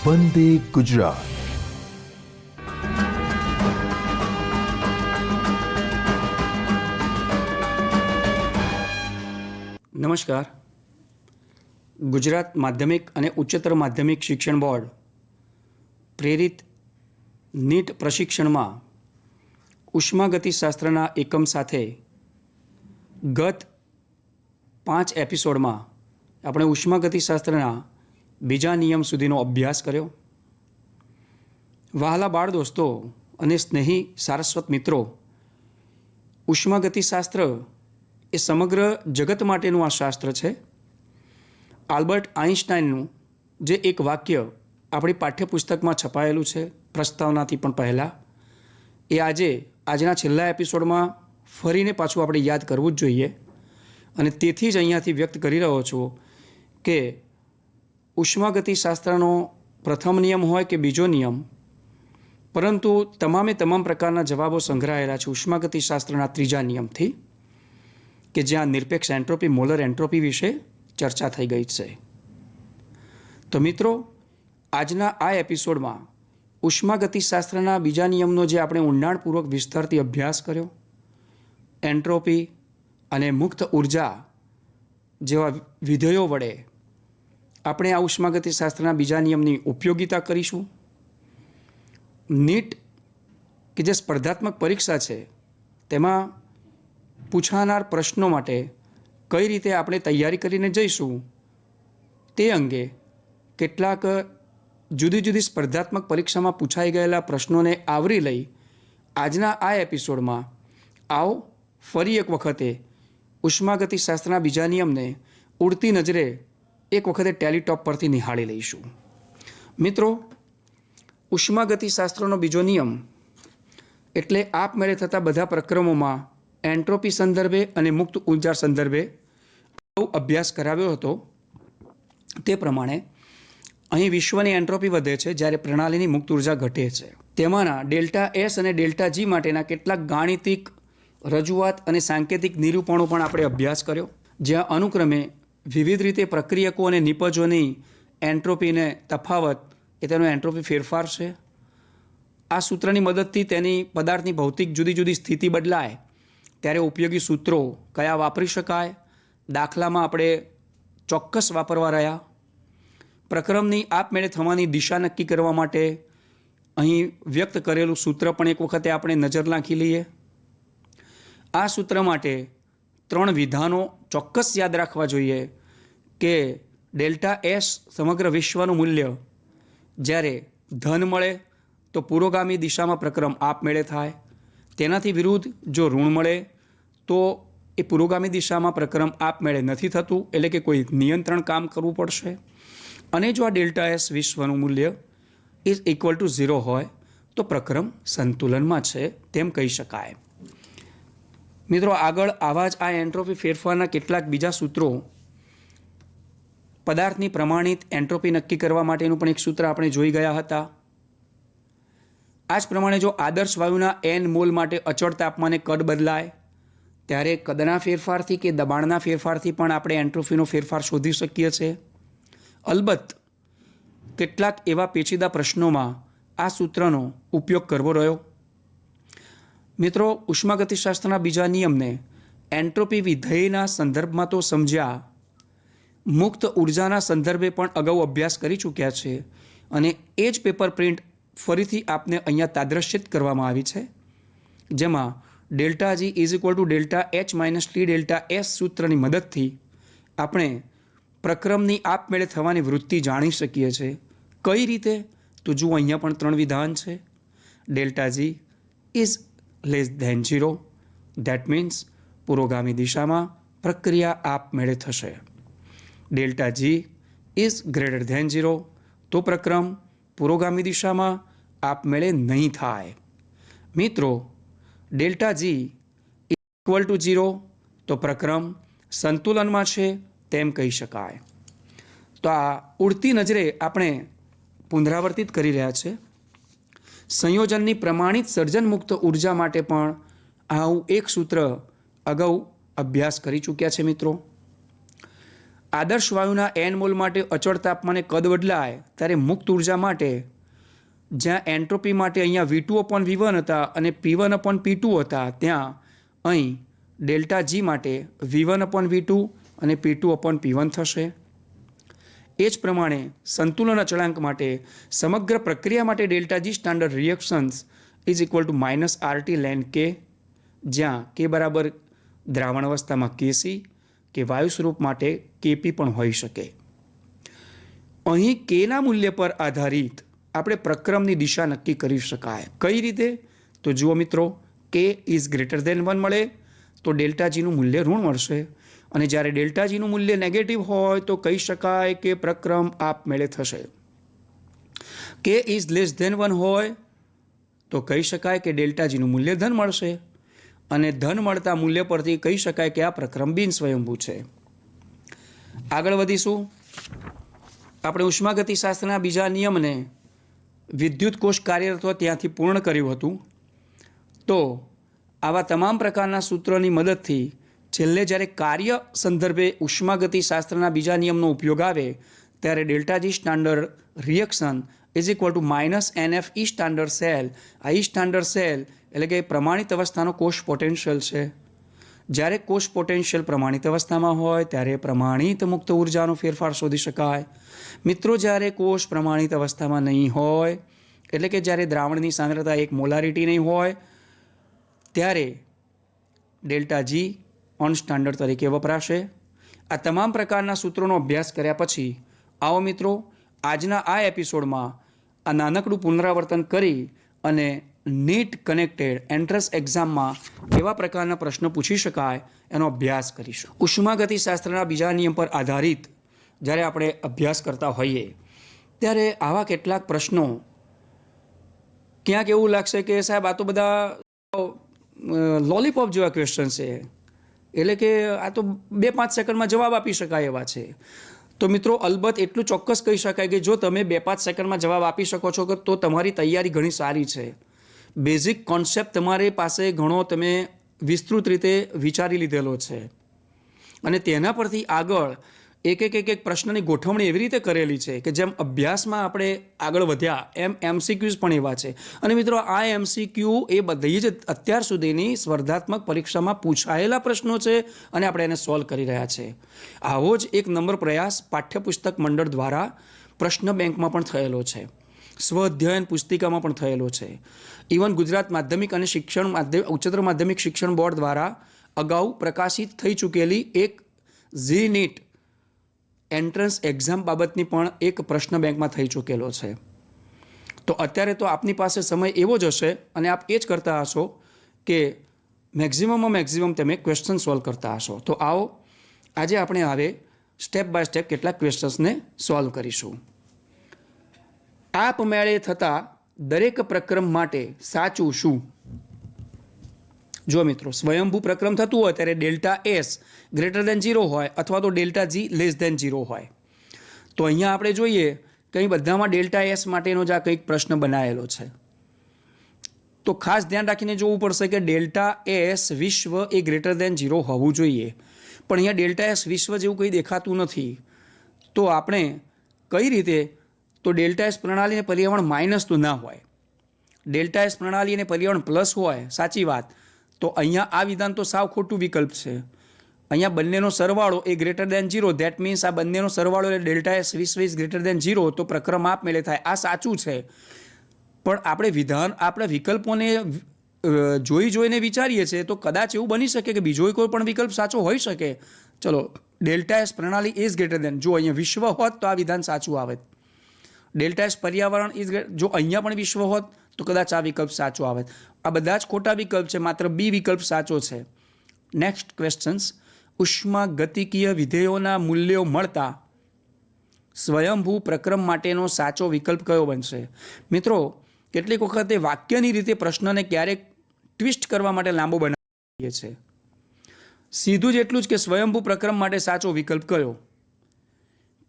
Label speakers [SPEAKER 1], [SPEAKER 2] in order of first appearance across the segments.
[SPEAKER 1] વંદે ગુજરાત.
[SPEAKER 2] નમસ્કાર. ગુજરાત માધ્યમિક અને ઉચ્ચતર માધ્યમિક શિક્ષણ બોર્ડ પ્રેરિત નીટ પ્રશિક્ષણમાં ઉષ્માગતિશાસ્ત્રના એકમ સાથે ગત 5 એપિસોડમાં આપણે ઉષ્માગતિશાસ્ત્રના બીજા નિયમ સુધીનો અભ્યાસ કર્યો. વહાલા બાળ દોસ્તો અને સ્નેહી સારસ્વત મિત્રો, ઉષ્માગતિશાસ્ત્ર એ સમગ્ર જગત માટેનું આ શાસ્ત્ર છે. આલ્બર્ટ આઇન્સ્ટાઈનનું જે એક વાક્ય આપણી પાઠ્યપુસ્તકમાં છપાયેલું છે પ્રસ્તાવનાથી પણ પહેલાં, એ આજના છેલ્લા એપિસોડમાં ફરીને પાછું આપણે યાદ કરવું જ જોઈએ. અને તેથી જ અહીંયાથી વ્યક્ત કરી રહ્યો છું કે ઉષ્માગતિશાસ્ત્રનો પ્રથમ નિયમ હોય કે બીજો નિયમ, પરંતુ તમામે તમામ પ્રકારના જવાબો સંગ્રહાયેલા છે ઉષ્માગતિશાસ્ત્રના ત્રીજા નિયમથી, કે જ્યાં નિરપેક્ષ એન્ટ્રોપી, મોલર એન્ટ્રોપી વિશે ચર્ચા થઈ ગઈ છે. તો મિત્રો, આજના આ એપિસોડમાં ઉષ્માગતિશાસ્ત્રના બીજા નિયમનો જે આપણે ઊંડાણપૂર્વક વિસ્તારથી અભ્યાસ કર્યો, એન્ટ્રોપી અને મુક્ત ઉર્જા જેવા વિધેયો વડે આપણે આ ઉષ્માગતિશાસ્ત્રના બીજા નિયમની ઉપયોગિતા કરીશું. નીટ કે જે સ્પર્ધાત્મક પરીક્ષા છે તેમાં પૂછાનાર પ્રશ્નો માટે કઈ રીતે આપણે તૈયારી કરીને જઈશું તે અંગે કેટલાક જુદી જુદી સ્પર્ધાત્મક પરીક્ષામાં પૂછાઈ ગયેલા પ્રશ્નોને આવરી લઈ આજના આ એપિસોડમાં આવો ફરી એક વખતે ઉષ્માગતિશાસ્ત્રના બીજા નિયમને ઉડતી નજરે એક વખતે ટેલિટોપ પરથી નિહાળી લઈશું. મિત્રો, ઉષ્માગતિશાસ્ત્રનો બીજો નિયમ એટલે આપમેળે થતા બધા પ્રક્રમોમાં એન્ટ્રોપી સંદર્ભે અને મુક્ત ઉર્જા સંદર્ભે અભ્યાસ કરાવ્યો હતો તે પ્રમાણે અહીં વિશ્વની એન્ટ્રોપી વધે છે જ્યારે પ્રણાલીની મુક્ત ઉર્જા ઘટે છે. તેમાંના ડેલ્ટા એસ અને ડેલ્ટા જી માટેના કેટલાક ગાણિતિક રજૂઆત અને સાંકેતિક નિરૂપણો પણ આપણે અભ્યાસ કર્યો, જ્યાં અનુક્રમે વિવિધ રીતે પ્રક્રિયકો અને નિપજોની એન્ટ્રોપીને તફાવત એ તેનો એન્ટ્રોપી ફેરફાર છે. આ સૂત્રની મદદથી તેની પદાર્થની ભૌતિક જુદી જુદી સ્થિતિ બદલાય ત્યારે ઉપયોગી સૂત્રો કયા વાપરી શકાય, દાખલામાં આપણે ચોક્કસ વાપરવા રહ્યા. પ્રક્રમની આપમેળે થવાની દિશા નક્કી કરવા માટે અહીં વ્યક્ત કરેલું સૂત્ર પણ એક વખતે આપણે નજર નાખી લઈએ. આ સૂત્ર માટે 3 વિધાનો ચોક્કસ યાદ રાખવા જોઈએ કે ડેલ્ટા એસ સમગ્ર વિશ્વનું મૂલ્ય જ્યારે ધન મળે તો પુરોગામી દિશામાં પ્રક્રમ આપમેળે થાય, તેનાથી વિરુદ્ધ જો ઋણ મળે તો એ પુરોગામી દિશામાં પ્રક્રમ આપમેળે નથી થતું, એટલે કે કોઈ નિયંત્રણ કામ કરવું પડશે. અને જો આ ડેલ્ટા એસ વિશ્વનું મૂલ્ય ઇઝ ઇક્વલ ટુ 0 હોય તો પ્રક્રમ સંતુલનમાં છે તેમ કહી શકાય. મિત્રો, આગળ આવા જ આ એન્ટ્રોપી ફેરફારના કેટલાક બીજા સૂત્રો, પદાર્થની પ્રમાણિત એન્ટ્રોપી નક્કી કરવા માટેનું પણ એક સૂત્ર આપણે જોઈ ગયા હતા. આ જ પ્રમાણે જો આદર્શ વાયુના n મોલ માટે અચળ તાપમાને કદ બદલાય ત્યારે કદના ફેરફારથી કે દબાણના ફેરફારથી પણ આપણે એન્ટ્રોપીનો ફેરફાર શોધી શકીએ છીએ. અલબત્ત કેટલાક એવા પેચીદા પ્રશ્નોમાં આ સૂત્રનો ઉપયોગ કરવો રહ્યો. મિત્રો, ઉષ્માગતિશાસ્ત્રના બીજા નિયમને એન્ટ્રોપી વિધેયના સંદર્ભમાં તો સમજ્યા, મુક્ત ઉર્જાના સંદર્ભે પણ અગાઉ અભ્યાસ કરી ચૂક્યા છે. અને એ જ પેપર પ્રિન્ટ ફરીથી આપને અહીંયા તાદ્રશ્યિત કરવામાં આવી છે, જેમાં delta G is equal to delta H minus T delta S સૂત્રની મદદથી આપણે પ્રક્રમની આપમેળે થવાની વૃત્તિ જાણી શકીએ છીએ. કઈ રીતે? તો જુઓ, અહીંયા પણ 3 વિધાન છે. Delta G is less than 0, that means પુરોગામી દિશામાં પ્રક્રિયા આપમેળે થશે. Delta G is greater than 0, તો પ્રક્રમ પુરોગામી દિશામાં આપમેળે નહીં થાય. મિત્રો, ડેલ્ટા જી ઇક્વલ ટુ 0 તો પ્રક્રમ સંતુલનમાં છે તેમ કહી શકાય. તો આ ઉડતી નજરે આપણે પુનરાવર્તિત કરી રહ્યા છે. સંયોજનની પ્રમાણિત સર્જન મુક્ત ઉર્જા માટે પણ આવું એક સૂત્ર અગાઉ અભ્યાસ કરી ચૂક્યા છે મિત્રો. આદર્શ વાયુના n મોલ માટે અચળ તાપમાને કદ બદલાય ત્યારે મુક્ત ઉર્જા માટે જ્યાં એન્ટ્રોપી માટે અહીંયા V2/V1 હતા અને P1/P2 હતા, ત્યાં અહીં ડેલ્ટા જી માટે V1/V2 અને P2/P1 થશે. એ જ પ્રમાણે સંતુલન અચળાંક માટે સમગ્ર પ્રક્રિયા માટે delta G standard reactions is equal to -RT ln K, જ્યાં K બરાબર દ્રાવણ અવસ્થામાં Kc કે વાયુ સ્વરૂપ માટે Kp પણ હોઈ શકે. અહીં Kના મૂલ્ય પર આધારિત આપણે પ્રક્રમની દિશા નક્કી કરી શકાય. કઈ રીતે? તો જુઓ મિત્રો, K ઇઝ ગ્રેટર ધેન 1 મળે તો ડેલ્ટા જીનું મૂલ્ય ઋણ મળશે, અને જ્યારે ડેલ્ટા જીનું મૂલ્ય નેગેટિવ હોય તો કહી શકાય કે પ્રક્રમ આપમેળે થશે. K ઇઝ લેસ ધેન 1 હોય તો કહી શકાય કે ડેલ્ટા જીનું મૂલ્ય ધન મળશે, અને ધન મળતા મૂલ્ય પરથી કહી શકાય કે આ પ્રક્રમ બિન સ્વયંભૂ છે. આગળ વધીશું. આપણે ઉષ્માગતિશાસ્ત્રના બીજા નિયમને વિદ્યુત કોષ કાર્યરત હોય ત્યાંથી પૂર્ણ કર્યું હતું. તો આવા તમામ પ્રકારના સૂત્રોની મદદથી છેલ્લે જ્યારે કાર્ય સંદર્ભે ઉષ્માગતિશાસ્ત્રના બીજા નિયમનો ઉપયોગ આવે ત્યારે delta G standard reaction is equal to -NF E standard cell. આ ઈ સ્ટાન્ડર્ડ સેલ એટલે કે પ્રમાણિત અવસ્થાનો કોષ પોટેન્શિયલ છે. જ્યારે કોષ પોટેન્શિયલ પ્રમાણિત અવસ્થામાં હોય ત્યારે પ્રમાણિત મુક્ત ઉર્જાનો ફેરફાર શોધી શકાય. મિત્રો, જ્યારે કોષ પ્રમાણિત અવસ્થામાં નહીં હોય, એટલે કે જ્યારે દ્રાવણની સાંદ્રતા 1 મોલારિટી નહીં હોય, ત્યારે ડેલ્ટા જી ઓન સ્ટાન્ડર્ડ તરીકે વપરાશે. આ તમામ પ્રકારના સૂત્રોનો અભ્યાસ કર્યા પછી આવો મિત્રો આજના આ એપિસોડમાં આ નાનકડું પુનરાવર્તન કરી અને નીટ કનેક્ટેડ એન્ટ્રન્સ એક્ઝામમાં કેવા પ્રકારના પ્રશ્નો પૂછી શકાય એનો અભ્યાસ કરીશું. ઉષ્માગતિશાસ્ત્રના બીજા નિયમ પર આધારિત જ્યારે આપણે અભ્યાસ કરતા હોઈએ ત્યારે આવા કેટલાક પ્રશ્નો ક્યાંક એવું લાગશે કે સાહેબ આ તો બધા લોલીપોપ જેવા ક્વેશ્ચન છે, એટલે કે આ તો 2-5 સેકન્ડમાં જવાબ આપી શકાય એવા છે. તો મિત્રો, અલબત્ત એટલું ચોક્કસ કહી શકાય કે જો તમે 2-5 સેકન્ડમાં જવાબ આપી શકો છો તો તમારી તૈયારી ઘણી સારી છે. બેઝિક કોન્સેપ્ટ તમારી પાસે ઘણો તમે વિસ્તૃત રીતે વિચારી લીધેલો છે, અને તેના પરથી આગળ એક પ્રશ્નની ગોઠવણી એવી રીતે કરેલી છે કે જેમ અભ્યાસમાં આપણે આગળ વધ્યા એમ MCQs પણ એવા છે. અને મિત્રો, આ MCQ એ બધી જ અત્યાર સુધીની સ્પર્ધાત્મક પરીક્ષામાં પૂછાયેલા પ્રશ્નો છે અને આપણે એને સોલ્વ કરી રહ્યા છે. આવો જ એક નંબર પ્રયાસ પાઠ્યપુસ્તક મંડળ દ્વારા પ્રશ્ન બેંકમાં પણ થયેલો છે, સ્વઅધ્યયન પુસ્તિકામાં પણ થયેલો છે. ઇવન ગુજરાત માધ્યમિક અને ઉચ્ચતર માધ્યમિક શિક્ષણ બોર્ડ દ્વારા અગાઉ પ્રકાશિત થઈ ચૂકેલી એક ઝી નીટ એન્ટ્રન્સ એક્ઝામ બાબતની પણ એક પ્રશ્ન બેંકમાં થઈ ચૂકેલો છે. તો અત્યારે તો આપની પાસે સમય એવો જ હશે અને આપ એ જ કરતા હશો કે મેક્ઝિમમ તમે ક્વેશ્ચન સોલ્વ કરતા હશો. તો આવો આજે આપણે હવે સ્ટેપ બાય સ્ટેપ કેટલાક ક્વેશ્ચન્સને સોલ્વ કરીશું. આપમેળે થતા દરેક પ્રક્રમ માટે સાચું શું? જો મિત્રો, સ્વયંભૂ પ્રક્રમ થતું હોય ત્યારે ડેલ્ટા એસ ગ્રેટર દેન 0 હોય અથવા તો ડેલ્ટા જી લેસ દેન 0 હોય. તો અહીંયા આપણે જોઈએ કે અહીં બધામાં ડેલ્ટા એસ માટેનો જ આ કંઈક પ્રશ્ન બનાવેલો છે. તો ખાસ ધ્યાન રાખીને જોવું પડશે કે ડેલ્ટા એસ વિશ્વ એ ગ્રેટર દેન 0 હોવું જોઈએ, પણ અહીંયા ડેલ્ટા એસ વિશ્વ જેવું કંઈ દેખાતું નથી. તો આપણે કઈ રીતે, તો ડેલ્ટા એસ પ્રણાલી અને પર્યાવરણ માઇનસ તો ના હોય, ડેલ્ટા એસ પ્રણાલી અને પર્યાવરણ પ્લસ હોય, સાચી વાત. તો અહીંયા આ વિધાન તો સાવ ખોટું વિકલ્પ છે. અહીંયા બંનેનો સરવાળો એ ગ્રેટર દેન 0, ધેટ મીન્સ આ બંનેનો સરવાળો એટલે ડેલ્ટા એસ વિશ્વ ઇઝ ગ્રેટર દેન 0, તો પ્રક્રમ આપમેળે થાય. આ સાચું છે, પણ આપણે વિકલ્પોને જોઈને વિચારીએ છીએ તો કદાચ એવું બની શકે કે બીજો કોઈ પણ વિકલ્પ સાચો હોઈ શકે. ચલો, ડેલ્ટા એસ પ્રણાલી ઇઝ ગ્રેટર દેન, જો અહીંયા વિશ્વ હોત તો આ વિધાન સાચું આવે. ડેલ્ટા એસ પર્યાવરણ ઇઝ, જો અહીંયા પણ વિશ્વ હોત તો કદાચ આ વિકલ્પ સાચો આવે. આ બધા જ ખોટા વિકલ્પ છે, માત્ર બી વિકલ્પ સાચો છે. Next questions. ઉષ્માગતિકીય વિધેયોના મૂલ્યો મળતા સ્વયંભૂ પ્રક્રમ માટેનો સાચો વિકલ્પ કયો બનશે? મિત્રો, કેટલીક વખતે વાક્યની રીતે પ્રશ્નને ક્યારેક ટ્વિસ્ટ કરવા માટે લાંબો બનાવીએ છીએ. સીધું જ એટલું જ કે સ્વયંભૂ પ્રક્રમ માટે સાચો વિકલ્પ કયો,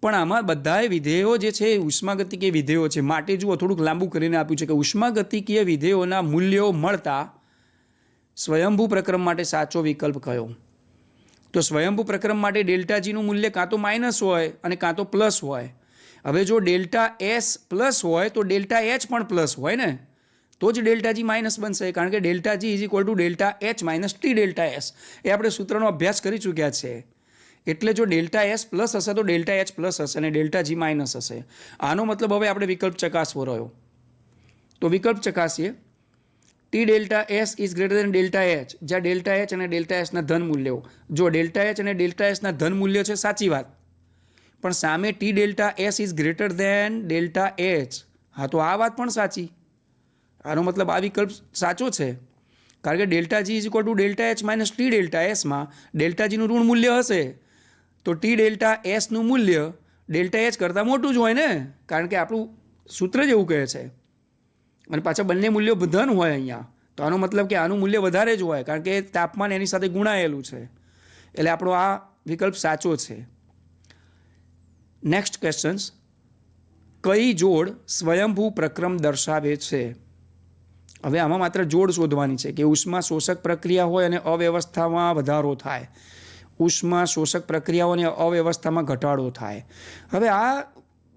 [SPEAKER 2] પણ આમાં બધાએ વિધેયો જે છે ઉષ્માગતિકીય વિધેયો છે માટે જુઓ થોડુંક લાંબુ કરીને આપ્યું છે કે ઉષ્માગતિકીય વિધેયોના મૂલ્યો મળતા સ્વયંભૂ પ્રક્રમ માટે સાચો વિકલ્પ કયો? તો સ્વયંભૂ પ્રક્રમ માટે ડેલ્ટા જીનું મૂલ્ય કાં તો માઇનસ હોય અને કાં તો પ્લસ હોય. હવે જો ડેલ્ટા એસ પ્લસ હોય તો ડેલ્ટા એચ પણ પ્લસ હોય ને, તો જ ડેલ્ટા જી માઇનસ બનશે, કારણ કે delta G is equal to delta H minus T delta S. એ આપણે સૂત્રનો અભ્યાસ કરી ચૂક્યા છે. એટલે જો ડેલ્ટા એસ પ્લસ હશે તો ડેલ્ટા એચ પ્લસ હશે અને ડેલ્ટા જી માઇનસ હશે. આનો મતલબ હવે આપણે વિકલ્પ ચકાસવો રહ્યો. તો વિકલ્પ ચકાસીએ. T delta S is greater than delta H, જ્યાં ડેલ્ટા એચ અને ડેલ્ટા એસના ધન મૂલ્યો. જો ડેલ્ટા એચ અને ડેલ્ટા એસના ધન મૂલ્યો છે, સાચી વાત, પણ સામે T delta S is greater than delta H. હા, તો આ વાત પણ સાચી. આનો મતલબ આ વિકલ્પ સાચો છે, કારણ કે delta G is equal to delta H minus T delta એસમાં ડેલ્ટા જીનું ઋણ મૂલ્ય હશે તો ટી ડેલ્ટા એસનું મૂલ્ય ડેલ્ટા એચ કરતાં મોટું જ હોય ને, કારણ કે આપણું સૂત્ર જ એવું કહે છે. અને પાછા બંને મૂલ્યો ધન હોય અહીંયા, તો આનો મતલબ કે આનું મૂલ્ય વધારે જ હોય, કારણ કે તાપમાન એની સાથે ગુણાયેલું છે. એટલે આપણો આ વિકલ્પ સાચો છે. Next questions. કઈ જોડ સ્વયંભૂ પ્રક્રમ દર્શાવે છે? હવે આમાં માત્ર જોડ શોધવાની છે કે ઉષ્મા શોષક પ્રક્રિયા હોય અને અવ્યવસ્થામાં વધારો થાય, ઉષ્મા શોષક પ્રક્રિયાઓ અને અવ્યવસ્થામાં ઘટાડો થાય. હવે આ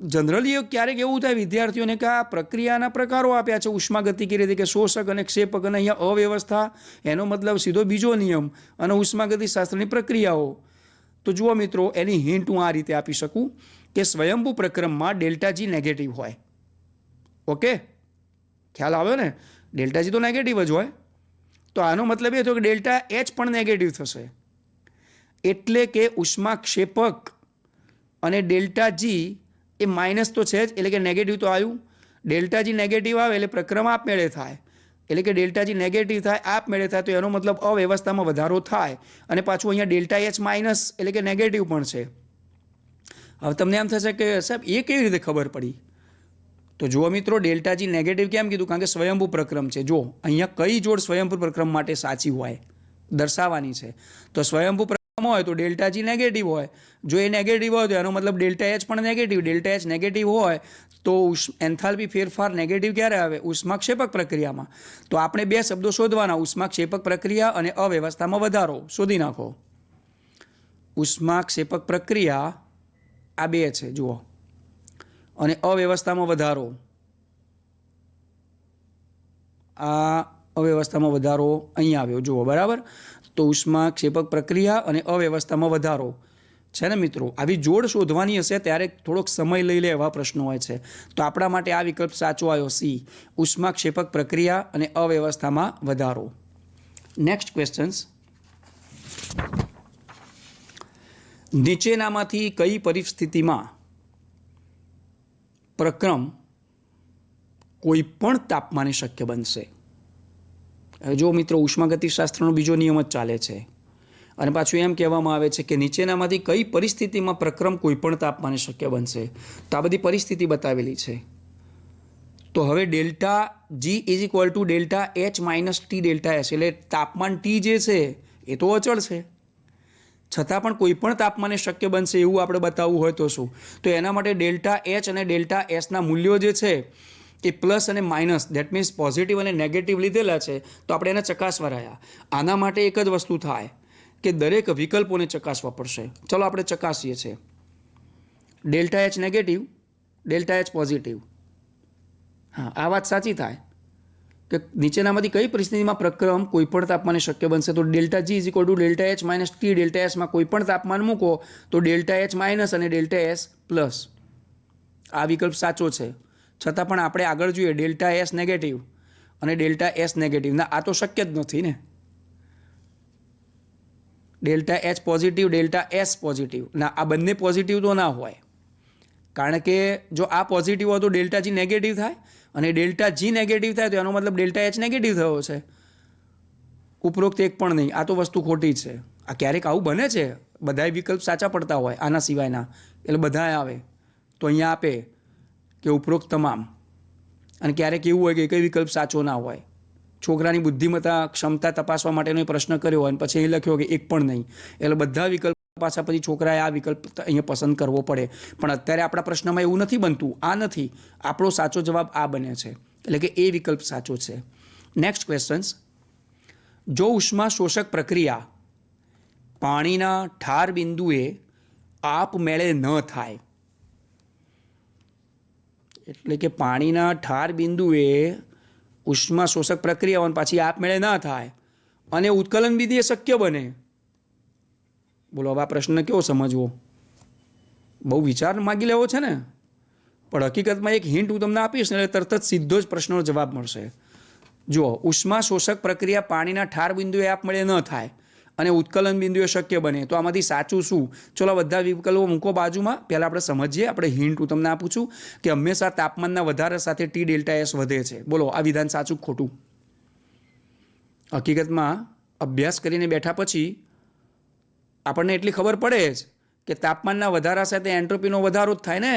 [SPEAKER 2] જનરલી ક્યારેક એવું થાય વિદ્યાર્થીઓને કે આ પ્રક્રિયાના પ્રકારો આપ્યા છે ઉષ્માગતિકી રીતે, કે શોષક અને ક્ષેપક, અને અહીંયા અવ્યવસ્થા, એનો મતલબ સીધો બીજો નિયમ અને ઉષ્માગતિશાસ્ત્રની પ્રક્રિયાઓ. તો જુઓ મિત્રો, એની હિન્ટ હું આ રીતે આપી શકું કે સ્વયંભૂ પ્રક્રમમાં ડેલ્ટા જી નેગેટિવ હોય. ઓકે, ખ્યાલ આવ્યો ને? ડેલ્ટા જી તો નેગેટિવ જ હોય, તો આનો મતલબ એ થયો કે ડેલ્ટા એચ પણ નેગેટિવ થશે. એટલે કે ઉષ્માક્ષેપક અને ડેલ્ટા જી એ માઇનસ તો છે જ, એટલે કે નેગેટિવ તો આવ્યું. ડેલ્ટા જી નેગેટિવ આવે એટલે પ્રક્રમ આપમેળે થાય, એટલે કે ડેલ્ટા જી નેગેટિવ થાય, આપમેળે થાય, તો એનો મતલબ અવ્યવસ્થામાં વધારો થાય. અને પાછું અહીંયા ડેલ્ટા એચ માઇનસ એટલે કે નેગેટિવ પણ છે. હવે તમને એમ થશે કે સાહેબ એ કેવી રીતે ખબર પડી? તો જુઓ મિત્રો, ડેલ્ટા જી નેગેટિવ કેમ કીધું? કારણ કે સ્વયંભૂ પ્રક્રમ છે. જો અહીંયા કઈ જોડ સ્વયંભૂ પ્રક્રમ માટે સાચી હોય દર્શાવવાની છે. તો સ્વયંભૂ પ્રક્રમ હોય તો ડેલ્ટા જી નેગેટિવ હોય. જો એ નેગેટિવ હોય તો એનો મતલબ ડેલ્ટા એચ પણ નેગેટિવ. ડેલ્ટા એચ નેગેટિવ હોય તો એન્થાલ્પી ફેરફાર નેગેટિવ ક્યારે આવે? ઉષ્માક્ષેપક પ્રક્રિયામાં. તો આપણે બે શબ્દો શોધવાના, ઉષ્માક્ષેપક પ્રક્રિયા અને અવ્યવસ્થામાં વધારો. શોધી નાખો. ઉષ્માક્ષેપક પ્રક્રિયા આ બે છે જુઓ, અને અવ્યવસ્થામાં વધારો, આ અવ્યવસ્થામાં વધારો અહીંયા આવ્યો જુઓ, બરાબર? તો ઉષ્માક્ષેપક પ્રક્રિયા અને અવ્યવસ્થામાં વધારો છે ને મિત્રો. આવી જોડ શોધવાની હશે ત્યારે થોડોક સમય લઈ લે એવા પ્રશ્નો હોય છે. તો આપણા માટે આ વિકલ્પ સાચો આવ્યો, સી, ઉષ્માક્ષેપક પ્રક્રિયા અને અવ્યવસ્થામાં વધારો. Next questions. નીચેનામાંથી કઈ પરિસ્થિતિમાં પ્રક્રમ કોઈ પણ તાપમાને શક્ય બનશે? હવે જો મિત્રો, ઉષ્માગતિશાસ્ત્રનો બીજો નિયમ જ ચાલે છે અને પાછું એમ કહેવામાં આવે છે કે નીચેનામાંથી કઈ પરિસ્થિતિમાં પ્રક્રમ કોઈ પણ તાપમાને શક્ય બનશે. તો આ બધી પરિસ્થિતિ બતાવેલી છે. તો હવે delta G is equal to delta H minus T delta S, એટલે તાપમાન ટી જે છે એ તો અચળ છે, છતાં પણ કોઈ પણ તાપમાને શક્ય બનશે એવું આપણે બતાવવું હોય તો શું? તો એના માટે ડેલ્ટા એચ અને ડેલ્ટા એસના મૂલ્યો જે છે એ પ્લસ અને માઇનસ, દેટ મીન્સ પોઝિટિવ અને નેગેટિવ લીધેલા છે. તો આપણે એને ચકાસવા રહ્યા. આના માટે એક જ વસ્તુ થાય કે દરેક વિકલ્પોને ચકાસવા પડશે. ચલો આપણે ચકાસીએ છીએ. Delta H negative, delta H positive. હા, આ વાત સાચી થાય કે નીચેનામાંથી કઈ પરિસ્થિતિમાં પ્રક્રમ કોઈ પણ તાપમાને શક્ય બનશે? તો delta G is equal to delta H minus T delta એસમાં કોઈ પણ તાપમાન મૂકો તો ડેલ્ટા એચ માઇનસ અને ડેલ્ટા એસ પ્લસ. આ વિકલ્પ સાચો છે. છતાં પણ આપણે આગળ જોઈએ ડેલ્ટા એસ નેગેટિવ અને ડેલ્ટા એસ નેગેટિવ. ના, આ તો શક્ય જ નથી ને. Delta H positive, delta S positive. ના, આ બંને પોઝિટિવ તો ના હોય, કારણ કે જો આ પોઝિટિવ હોય તો ડેલ્ટા જી નેગેટિવ થાય, અને ડેલ્ટા જી નેગેટિવ થાય તો એનો મતલબ ડેલ્ટા એચ નેગેટિવ થયો છે. ઉપરોક્ત એક પણ નહીં. આ તો વસ્તુ ખોટી છે. આ ક્યારેક આવું બને છે, બધાય વિકલ્પ સાચા પડતા હોય આના સિવાયના, એટલે બધા આવે તો અહીંયા આપે કે ઉપરોક્ત તમામ, અને ક્યારેક એવું હોય કે કઈ વિકલ્પ સાચો ના હોય. છોકરાની બુદ્ધિમત્તા ક્ષમતા તપાસવા માટેનો પ્રશ્ન કર્યો હોય અને પછી એ લખ્યો કે એક પણ નહીં, એટલે બધા વિકલ્પ પાછા પછી છોકરાએ આ વિકલ્પ અહીંયા પસંદ કરવો પડે. પણ અત્યારે આપણા પ્રશ્નમાં એવું નથી બનતું, આ નથી. આપણો સાચો જવાબ આ બને છે, એટલે કે એ વિકલ્પ સાચો છે. Next questions. જો ઉષ્મા શોષક પ્રક્રિયા પાણીના ઠાર બિંદુએ આપમેળે ન થાય. એટલે કે પાણીના ઠાર બિંદુએ ઉષ્મા શોષક પ્રક્રિયાઓ પાછી આપમેળે ના થાય અને ઉત્કલન વિધિ શક્ય બને. બોલો, હવે આ પ્રશ્ન કેવો સમજવો? બહુ વિચાર માગી લેવો છે ને, પણ હકીકતમાં એક હિન્ટ હું તમને આપીશ ને એટલે તરત જ સીધો જ પ્રશ્નનો જવાબ મળશે. જુઓ, ઉષ્મા શોષક પ્રક્રિયા પાણીના ઠાર બિંદુએ આપમેળે ન થાય અને ઉત્કલન બિંદુએ શક્ય બને. તો આમાંથી સાચું શું? ચલો બધા વિકલ્પો મૂકો બાજુમાં. પહેલાં આપણે સમજીએ. આપણે હિન્ટ હું તમને આપું છું કે હંમેશા તાપમાનના વધારા સાથે ટી ડેલ્ટા એસ વધે છે. બોલો, આ વિધાન સાચું ખોટું? હકીકતમાં અભ્યાસ કરીને બેઠા પછી આપણને એટલી ખબર પડે જ કે તાપમાનના વધારા સાથે એન્ટ્રોપીનો વધારો જ થાય ને.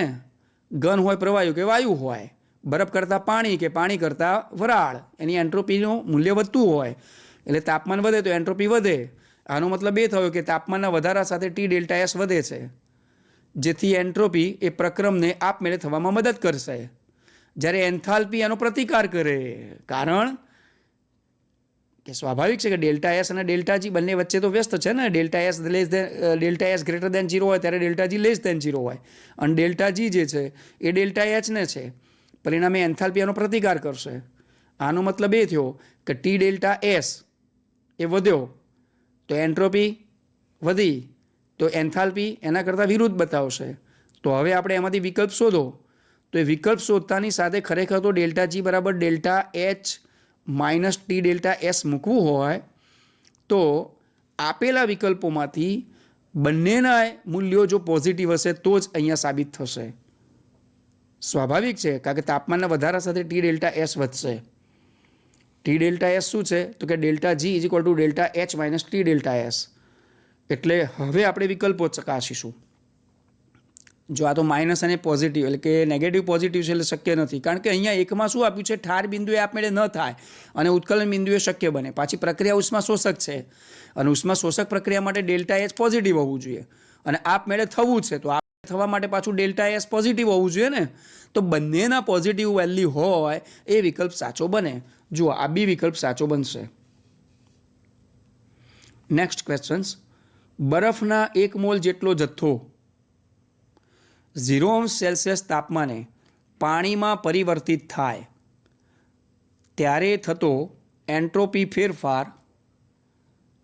[SPEAKER 2] ઘન હોય પ્રવાહી કે વાયુ હોય, બરફ કરતાં પાણી કે પાણી કરતાં વરાળ, એની એન્ટ્રોપીનું મૂલ્ય વધતું હોય એટલે તાપમાન વધે તો એન્ટ્રોપી વધે. આનો મતલબ એ થયો કે તાપમાનના વધારા સાથે ટી ડેલ્ટા એસ વધે છે, જેથી એન્ટ્રોપી એ પ્રક્રમને આપમેળે થવામાં મદદ કરશે. જ્યારે એન્થાલ્પી એનો પ્રતિકાર કરે. કારણ કે સ્વાભાવિક છે કે ડેલ્ટા એસ અને ડેલ્ટા જી બંને વચ્ચે તો વ્યસ્ત છે ને. ડેલ્ટા એસ ગ્રેટર દેન 0 હોય ત્યારે ડેલ્ટા જી લેસ દેન 0 હોય અને ડેલ્ટા જી જે છે એ ડેલ્ટા એચને છે. પરિણામે એન્થાલ્પી એનો પ્રતિકાર કરશે. આનો મતલબ એ થયો કે ટી ડેલ્ટા એસ એ વધ્યો તો એન્ટ્રોપી વધી, તો એન્થાલ્પી એના કરતાં વિરુદ્ધ બતાવશે. તો હવે આપણે એમાંથી વિકલ્પ શોધો. તો એ વિકલ્પ શોધતાની સાથે ખરેખર તો ડેલ્ટા જી બરાબર delta H minus T delta S મૂકવું હોય તો આપેલા વિકલ્પોમાંથી બંનેના મૂલ્યો જો પોઝિટિવ હશે તો જ અહીંયા સાબિત થશે. સ્વાભાવિક છે, કારણ કે તાપમાનના વધારા સાથે ટી ડેલ્ટા એસ વધશે. ટી ડેલ્ટા એસ શું છે? તો કે delta G is equal to delta H minus T delta S. એટલે હવે આપણે વિકલ્પો ચકાસીશું. જો આ તો માઇનસ અને પોઝિટિવ એટલે કે નેગેટિવ પોઝિટિવ છે એટલે શક્ય નથી. કારણ કે અહીંયા એકમાં શું આપ્યું છે? ઠાર બિંદુએ આપમેળે ન થાય અને ઉત્કલન બિંદુએ શક્ય બને. પાછી પ્રક્રિયા ઉષ્મા શોષક છે અને ઉષ્મા શોષક પ્રક્રિયા માટે ડેલ્ટા એચ પોઝિટિવ હોવું જોઈએ અને આપમેળે થવું છે. તો થવા માટે પાછું ડેલ્ટા એસ પોઝિટિવ હોવું જોઈએ ને. તો બંનેના પોઝિટિવ વેલ્યુ હોય એ વિકલ્પ સાચો બને. જુઓ, આ બી વિકલ્પ સાચો બનશે. Next questions. બરફના 1 મોલ જેટલો જથ્થો 0°C તાપમાને પાણીમાં પરિવર્તિત થાય ત્યારે થતો એન્ટ્રોપી ફેરફાર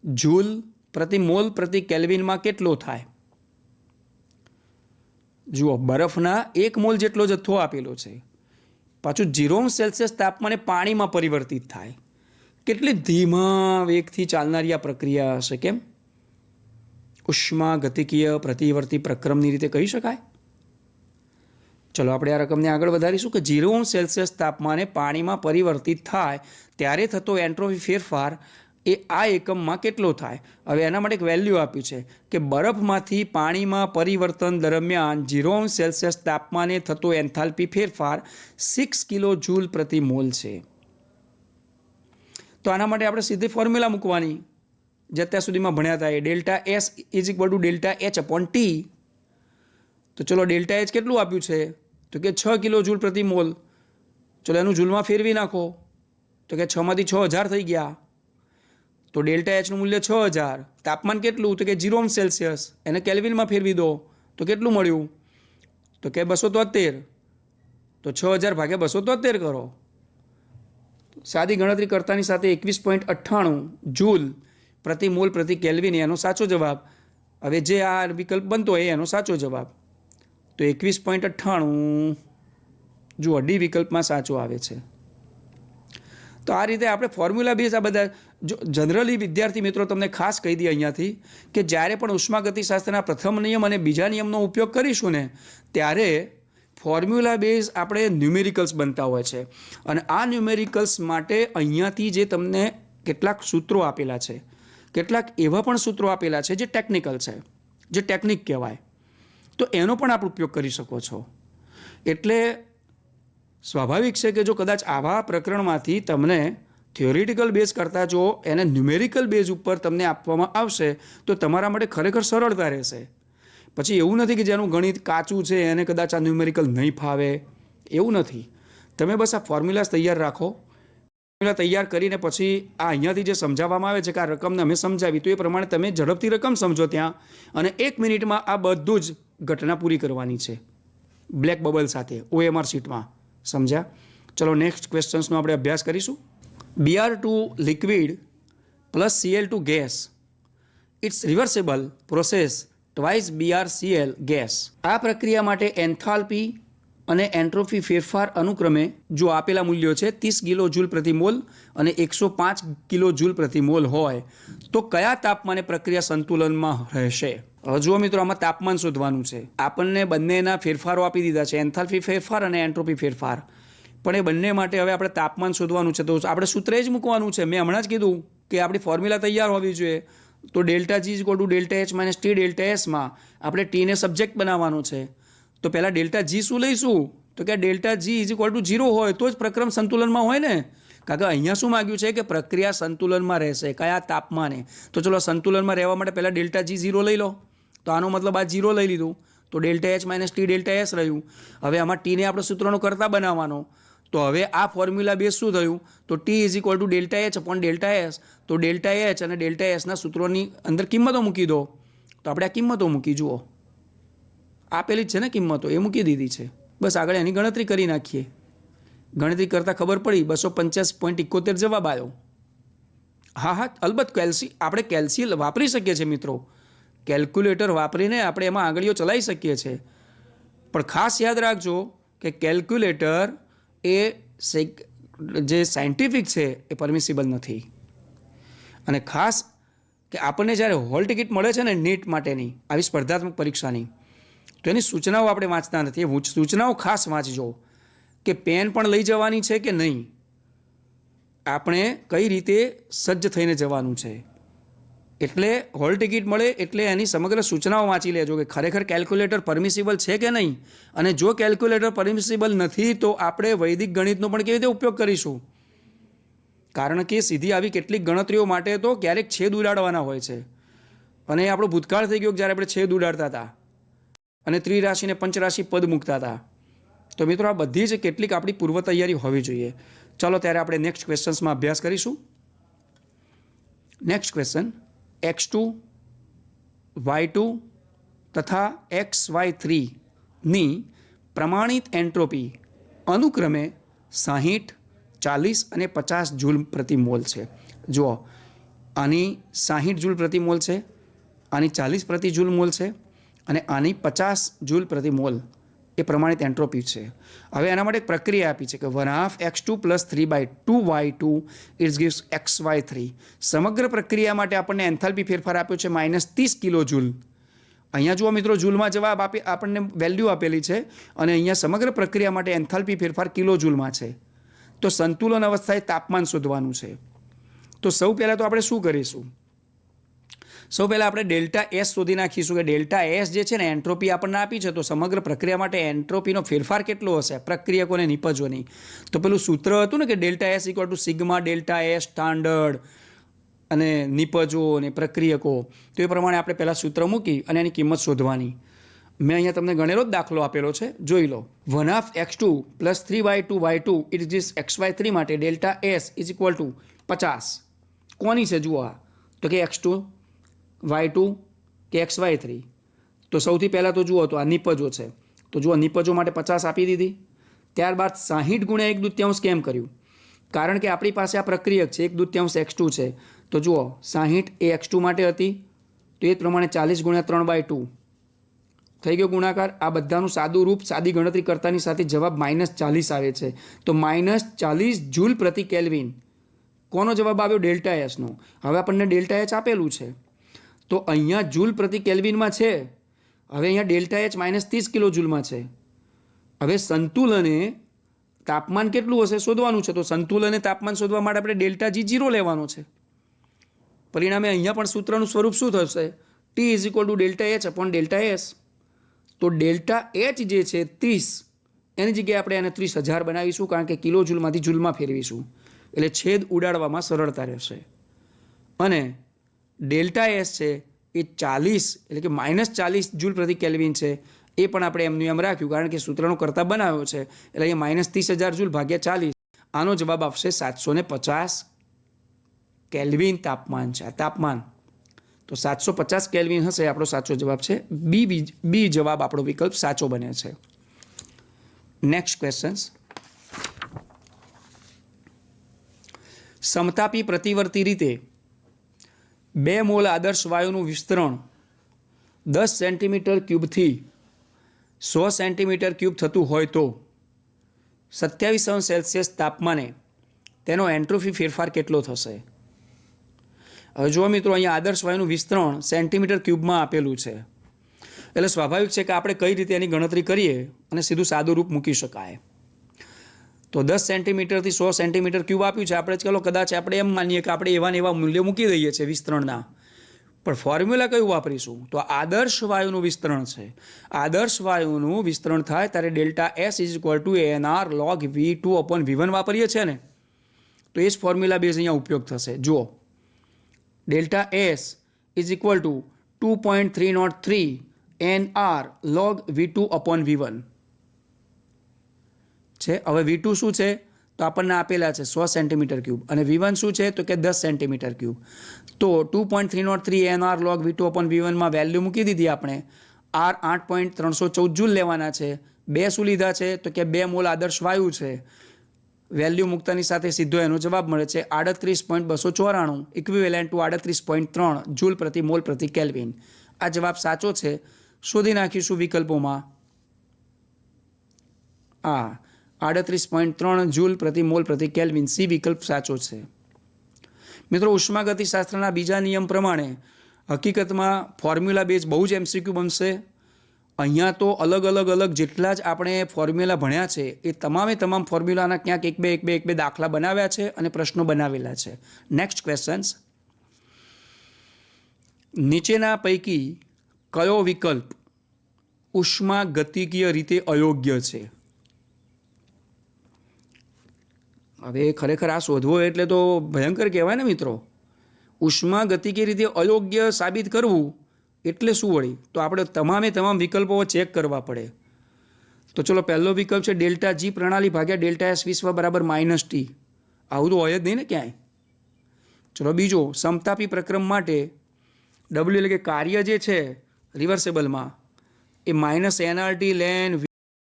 [SPEAKER 2] જૂલ પ્રતિ મોલ પ્રતિ કેલ્વિનમાં કેટલો થાય? જુઓ, બરફના 1 મોલ જેટલો જથ્થો આપેલો છે, પાછું 0°C તાપમાને પાણીમાં પરિવર્તિત થાય. કેટલી ધીમા વેગથી ચાલનારી આ પ્રક્રિયા હશે? કેમ? ઉષ્મા ગતિકીય પ્રતિવર્તી પ્રક્રમની રીતે કહી શકાય. ચલો આપણે આ રકમને આગળ વધારીશું કે 0°C તાપમાને પાણીમાં પરિવર્તિત થાય ત્યારે થતો એન્ટ્રોપી ફેરફાર એ આ એકમમાં કેટલો થાય? હવે એના માટે એક વેલ્યુ આપ્યું છે કે બરફમાંથી પાણીમાં પરિવર્તન દરમિયાન 0°C તાપમાને થતો એન્થાલ્પી ફેરફાર 6 કિલોજૂલ પ્રતિ મોલ છે. તો આના માટે આપણે સીધી ફોર્મ્યુલા મૂકવાની જે અત્યાર સુધીમાં ભણ્યા હતા. એ delta S is equal to delta H upon T. તો ચલો ડેલ્ટા એચ કેટલું આપ્યું છે? તો કે 6 કિલોજૂલ પ્રતિ મોલ. ચલો એનું જૂલમાં ફેરવી નાખો તો કે 6 માંથી 6000 થઈ ગયા. તો ડેલ્ટા એચનું મૂલ્ય 6000. તાપમાન કેટલું? તો કે 0°C. એને કેલ્વિનમાં ફેરવી દો તો કેટલું મળ્યું? તો કે 273. તો 6000 ભાગ્યા 273 કરો. સાદી ગણતરી કરતાની સાથે 21.98 જૂલ પ્રતિ મોલ પ્રતિ કેલ્વિન એનો સાચો જવાબ. હવે જે આ વિકલ્પ બનતો હોય એનો સાચો જવાબ. તો 21.98 જુઓ ડી વિકલ્પમાં સાચો આવે છે. તો આ રીતે આપણે ફોર્મ્યુલા બેઝ આ બધા જો જનરલી વિદ્યાર્થી મિત્રો તમને ખાસ કહી દઈએ અહીંયાથી કે જ્યારે પણ ઉષ્માગતિશાસ્ત્રના પ્રથમ નિયમ અને બીજા નિયમનો ઉપયોગ કરીશું ને ત્યારે ફોર્મ્યુલા બેઝ આપણે ન્યુમેરિકલ્સ બનતા હોય છે. અને આ ન્યુમેરિકલ્સ માટે અહીંયાથી જે તમને કેટલાક સૂત્રો આપેલા છે, કેટલાક એવા પણ સૂત્રો આપેલા છે જે ટેકનિકલ છે, જે ટેકનિક કહેવાય, તો એનો પણ આપ ઉપયોગ કરી શકો છો. એટલે સ્વાભાવિક છે કે જો કદાચ આવા પ્રકરણમાંથી તમને થિયોરિટિકલ બેઝ કરતાં જો એને ન્યુમેરિકલ બેઝ ઉપર તમને આપવામાં આવશે તો તમારા માટે ખરેખર સરળતા રહેશે. પછી એવું નથી કે જેનું ગણિત કાચું છે એને કદાચ આ ન્યુમેરિકલ નહીં ફાવે, એવું નથી. તમે બસ આ ફોર્મ્યુલાસ તૈયાર રાખો ફોર્મ્યુલા તૈયાર કરીને પછી આ અહીંયાથી જે સમજાવવામાં આવે છે કે આ રકમને અમે સમજાવી, તો એ પ્રમાણે તમે ઝડપથી રકમ સમજો ત્યાં, અને 1 મિનિટમાં આ બધું જ ઘટના પૂરી કરવાની છે બ્લેક બબલ સાથે OMR શીટમાં. સમજ્યા? ચલો નેક્સ્ટ ક્વેશ્ચન્સનો આપણે અભ્યાસ કરીશું. Br2 liquid plus Cl2 gas, it's reversible process twice BrCl gas. આ પ્રક્રિયા માટે એન્થાલ્પી અને એન્ટ્રોપી ફેરફાર અનુક્રમે જો આપેલા મૂલ્યો છે 30 કિલો જૂલ પ્રતિ મોલ અને 105 કિલો જૂલ પ્રતિ મોલ હોય તો કયા તાપમાને પ્રક્રિયા સંતુલનમાં રહેશે? હવે જુઓ મિત્રો, આમાં તાપમાન શોધવાનું છે. આપણને બંનેના ફેરફારો આપી દીધા છે, એન્થાલ્પી ફેરફાર અને એન્ટ્રોપી ફેરફાર, પણ એ બંને માટે હવે આપણે તાપમાન શોધવાનું છે. તો આપણે સૂત્ર જ મૂકવાનું છે. મેં હમણાં જ કીધું કે આપણી ફોર્મ્યુલા તૈયાર હોવી જોઈએ. તો delta G equal to delta H minus T delta Sમાં આપણે Tને સબ્જેક્ટ બનાવવાનો છે. તો પહેલાં ડેલ્ટા G શું લઈશું? તો કે delta G is equal two 0 હોય તો જ પ્રક્રમ સંતુલનમાં હોય ને. કારણ કે અહીંયા શું માગ્યું છે કે પ્રક્રિયા સંતુલનમાં રહેશે કયા તાપમાને. તો ચલો સંતુલનમાં રહેવા માટે પહેલાં ડેલ્ટા G 0 લઈ લો. તો આનો મતલબ આ 0 લઈ લીધું, તો delta H minus T delta S રહ્યું. હવે આમાં Tને આપણે સૂત્રનો કરતા બનાવવાનો. તો હવે આ ફોર્મ્યુલા બેઝ શું થયું? તો T is equal to delta H upon delta S. તો ડેલ્ટા H અને ડેલ્ટા Sના સૂત્રોની અંદર કિંમતો મૂકી દો. તો આપણે આ કિંમતો મૂકી જુઓ, આપેલી જ છે ને કિંમતો, એ મૂકી દીધી છે. બસ આગળ એની ગણતરી કરી નાખીએ. ગણતરી કરતાં ખબર પડી 285.71 જવાબ આવ્યો. હા, અલબત્ત આપણે કેલ્સી વાપરી શકીએ છીએ મિત્રો. કેલ્ક્યુલેટર વાપરીને આપણે એમાં આંગળીઓ ચલાવી શકીએ છીએ. પણ ખાસ યાદ રાખજો કે કેલ્ક્યુલેટર એ જે સાયન્ટિફિક છે એ પરમિસિબલ નથી. અને ખાસ કે આપણને જ્યારે હોલ ટિકિટ મળે છે ને નીટ માટેની આવી સ્પર્ધાત્મક પરીક્ષાની, તો એની સૂચનાઓ આપણે વાંચતા નથી. એ સૂચનાઓ ખાસ વાંચજો કે પેન પણ લઈ જવાની છે કે નહીં, આપણે કઈ રીતે સજ્જ થઈને જવાનું છે. એટલે હોલ ટિકિટ મળે એટલે એની સમગ્ર સૂચનાઓ વાંચી લેજો કે ખરેખર કેલ્ક્યુલેટર પરમિસિબલ છે કે નહીં. અને જો કેલ્ક્યુલેટર પરમિસિબલ નથી તો આપણે વૈદિક ગણિતનો પણ કેવી રીતે ઉપયોગ કરીશું? કારણ કે સીધી આવી કેટલીક ગણતરીઓ માટે તો ક્યારેક છેદ ઉડાડવાના હોય છે. અને એ આપણો ભૂતકાળ થઈ ગયો જ્યારે આપણે છેદ ઉડાડતા હતા અને ત્રિરાશિને પંચરાશિ પદ મૂકતા હતા. તો મિત્રો આ બધી જ કેટલીક આપણી પૂર્વ તૈયારી હોવી જોઈએ. ચાલો ત્યારે આપણે નેક્સ્ટ ક્વેશ્ચન્સમાં અભ્યાસ કરીશું. નેક્સ્ટ ક્વેશ્ચન, X2, Y2 તથા XY3ની પ્રમાણિત એન્ટ્રોપી અનુક્રમે 60, 40 અને 50 જૂલ પ્રતિ મોલ છે. જુઓ, આની 60 જૂલ પ્રતિ મોલ છે, આની 40 પ્રતિ જૂલ મોલ છે અને આની 50 જૂલ પ્રતિ મોલ એ પ્રમાણિત એન્ટ્રોપી છે. હવે એના માટે એક પ્રક્રિયા આપી છે કે 1/2 X2 plus 3/2 Y2 it gives XY3. સમગ્ર પ્રક્રિયા માટે આપણને એન્થાલ્પી ફેરફાર આપ્યો છે -30 કિલો જૂલ. અહીંયા જુઓ મિત્રો, જૂલમાં જવાબ આપણને વેલ્યુ આપેલી છે અને અહીંયા સમગ્ર પ્રક્રિયા માટે એન્થાલ્પી ફેરફાર કિલો જૂલમાં છે. તો સંતુલન અવસ્થાએ તાપમાન શોધવાનું છે. તો સૌ પહેલાં તો આપણે શું કરીશું? સૌ પહેલાં આપણે ડેલ્ટા S શોધી નાખીશું કે ડેલ્ટા S જે છે ને એન્ટ્રોપી આપણને આપી છે. તો સમગ્ર પ્રક્રિયા માટે એન્ટ્રોપીનો ફેરફાર કેટલો હશે પ્રક્રિયકોને નિપજોની? તો પેલું સૂત્ર હતું ને કે delta S equal to sigma delta S standard અને નિપજો અને પ્રક્રિયકો. તો એ પ્રમાણે આપણે પહેલાં સૂત્ર મૂકી અને એની કિંમત શોધવાની. મેં અહીંયા તમને ગણેલો જ દાખલો આપેલો છે, જોઈ લો. 1/2 X2 plus 3/2 Y2 it is XY3 માટે delta S is equal two 50. કોની છે જુઓ? તો કે X2, Y2 કે XY3. તો સૌથી પહેલાં તો જુઓ તો આ નિપજો છે. તો જુઓ, નિપજો માટે 50 આપી દીધી. ત્યારબાદ 60 ગુણ્યા 1/2 કેમ કર્યું? કારણ કે આપણી પાસે આ પ્રક્રિયક છે 1/2 X2 છે. તો જુઓ, 60 એ X2 માટે હતી, તો એ પ્રમાણે 40 ગુણ્યા 3/2 થઈ ગયો ગુણાકાર. આ બધાનું સાદું રૂપ, સાદી ગણતરી કરતાની સાથે જવાબ -40 આવે છે. તો -40 જૂલ પ્રતિ કેલ્વિન. કોનો જવાબ આવ્યો? ડેલ્ટા Sનો. હવે આપણને ડેલ્ટા H આપેલું છે, તો અહીંયા જૂલ પ્રતિ કેલ્વિનમાં છે. હવે અહીંયા ડેલ્ટા H -30 કિલો જૂલમાં છે. હવે સંતુલને તાપમાન કેટલું હશે શોધવાનું છે. તો સંતુલને તાપમાન શોધવા માટે આપણે ડેલ્ટા G 0 લેવાનો છે. પરિણામે અહીંયા પણ સૂત્રનું સ્વરૂપ શું થશે? T is equal to delta H upon delta S. તો ડેલ્ટા H જે છે 30, એની જગ્યાએ આપણે એને 30,000 બનાવીશું, કારણ કે કિલો જૂલમાંથી જૂલમાં ફેરવીશું એટલે છેદ ઉડાડવામાં સરળતા રહેશે. અને ડેલ્ટા S છે એ 40 એટલે કે -40 જૂલ પ્રતિ કેલ્વિન છે. એ પણ આપણે એમનું એમ રાખ્યું, કારણ કે સૂત્રનો કરતા બનાવ્યો છે એટલે અહીંયા -30,000 જૂલ ભાગ્યા 40 આનો જવાબ આવશે 750 કેલ્વિન તાપમાન છે. આ તાપમાન તો 750 કેલ્વિન હશે. આપણો સાચો જવાબ છે બી જવાબ આપણો વિકલ્પ સાચો બને છે. Next question. સમતાપી પ્રતિવર્તી રીતે 2 મોલ આદર્શ વાયુનું વિસ્તરણ 10 સેન્ટીમીટર ક્યુબથી 100 સેન્ટીમીટર ક્યુબ થતું હોય તો 27°C તાપમાને તેનો એન્ટ્રોપી ફેરફાર કેટલો થશે? હવે જુઓ મિત્રો, અહીંયા આદર્શ વાયુનું વિસ્તરણ સેન્ટીમીટર ક્યુબમાં આપેલું છે, એટલે સ્વાભાવિક છે કે આપણે કઈ રીતે એની ગણતરી કરીએ અને સીધું સાદું રૂપ મૂકી શકાય. તો 10 સેન્ટીમીટરથી 100 સેન્ટીમીટર ક્યુબ આપ્યું છે. આપણે ચલો કદાચ આપણે એમ માનીએ કે આપણે એવા ને એવા મૂલ્ય મૂકી દઈએ છીએ વિસ્તરણના, પણ ફોર્મ્યુલા કયું વાપરીશું? તો આદર્શ વાયુનું વિસ્તરણ છે. આદર્શ વાયુનું વિસ્તરણ થાય ત્યારે delta S is equal two ANR log V2/V1 વાપરીએ છીએ ને, તો એ જ ફોર્મ્યુલા બેઝ અહીંયા ઉપયોગ થશે. જુઓ, delta S is equal two 2.303 NR log V2/V1 છે. હવે V2 શું છે? તો આપણને આપેલા છે 100 સેન્ટીમીટર ક્યુબ, અને V1 શું છે? તો કે 10 સેન્ટીમીટર ક્યુબ. તો 2.303 NR log V2/V1 માં વેલ્યુ મૂકી દીધી આપણે. R 8.314 જૂલ લેવાના છે. 2 શું લીધા છે? તો કે 2 મોલ આદર્શ વાયુ છે. વેલ્યુ મૂકતાની સાથે સીધો એનો જવાબ મળે છે 38.294 ઇક્વિવેલેન્ટ ટુ 38.3 જૂલ પ્રતિ મોલ પ્રતિ કેલ્વિન. આ જવાબ સાચો છે. શોધી નાખીશું વિકલ્પોમાં. 38.3 જૂલ પ્રતિ મોલ પ્રતિ કેલ્વિન, સી વિકલ્પ સાચો છે. મિત્રો, ઉષ્માગતિશાસ્ત્રના બીજા નિયમ પ્રમાણે હકીકતમાં ફોર્મ્યુલા બેઝ બહુ જ MCQ બનશે. અહીંયા તો અલગ જેટલા જ આપણે ફોર્મ્યુલા ભણ્યા છે એ તમામ ફોર્મ્યુલાના ક્યાંક એક બે દાખલા બનાવ્યા છે અને પ્રશ્નો બનાવેલા છે. Next questions. નીચેના પૈકી કયો વિકલ્પ ઉષ્માગતિકીય રીતે અયોગ્ય છે? હવે ખરેખર આ શોધવો એટલે તો ભયંકર કહેવાય ને મિત્રો. ઉષ્માગતિકીય રીતે અયોગ્ય સાબિત કરવું એટલે શું વળી? તો આપણે તમામ વિકલ્પો ચેક કરવા પડે. તો ચલો, પહેલો વિકલ્પ છે ડેલ્ટા જી પ્રણાલી ભાગ્યા ડેલ્ટા એસ વિશ્વ બરાબર -T. આવું તો હોય જ નહીં ને ક્યાંય. ચલો, બીજો, સમતાપી પ્રક્રમ માટે W એટલે કે કાર્ય જે છે રિવર્સેબલમાં એ -NRT ln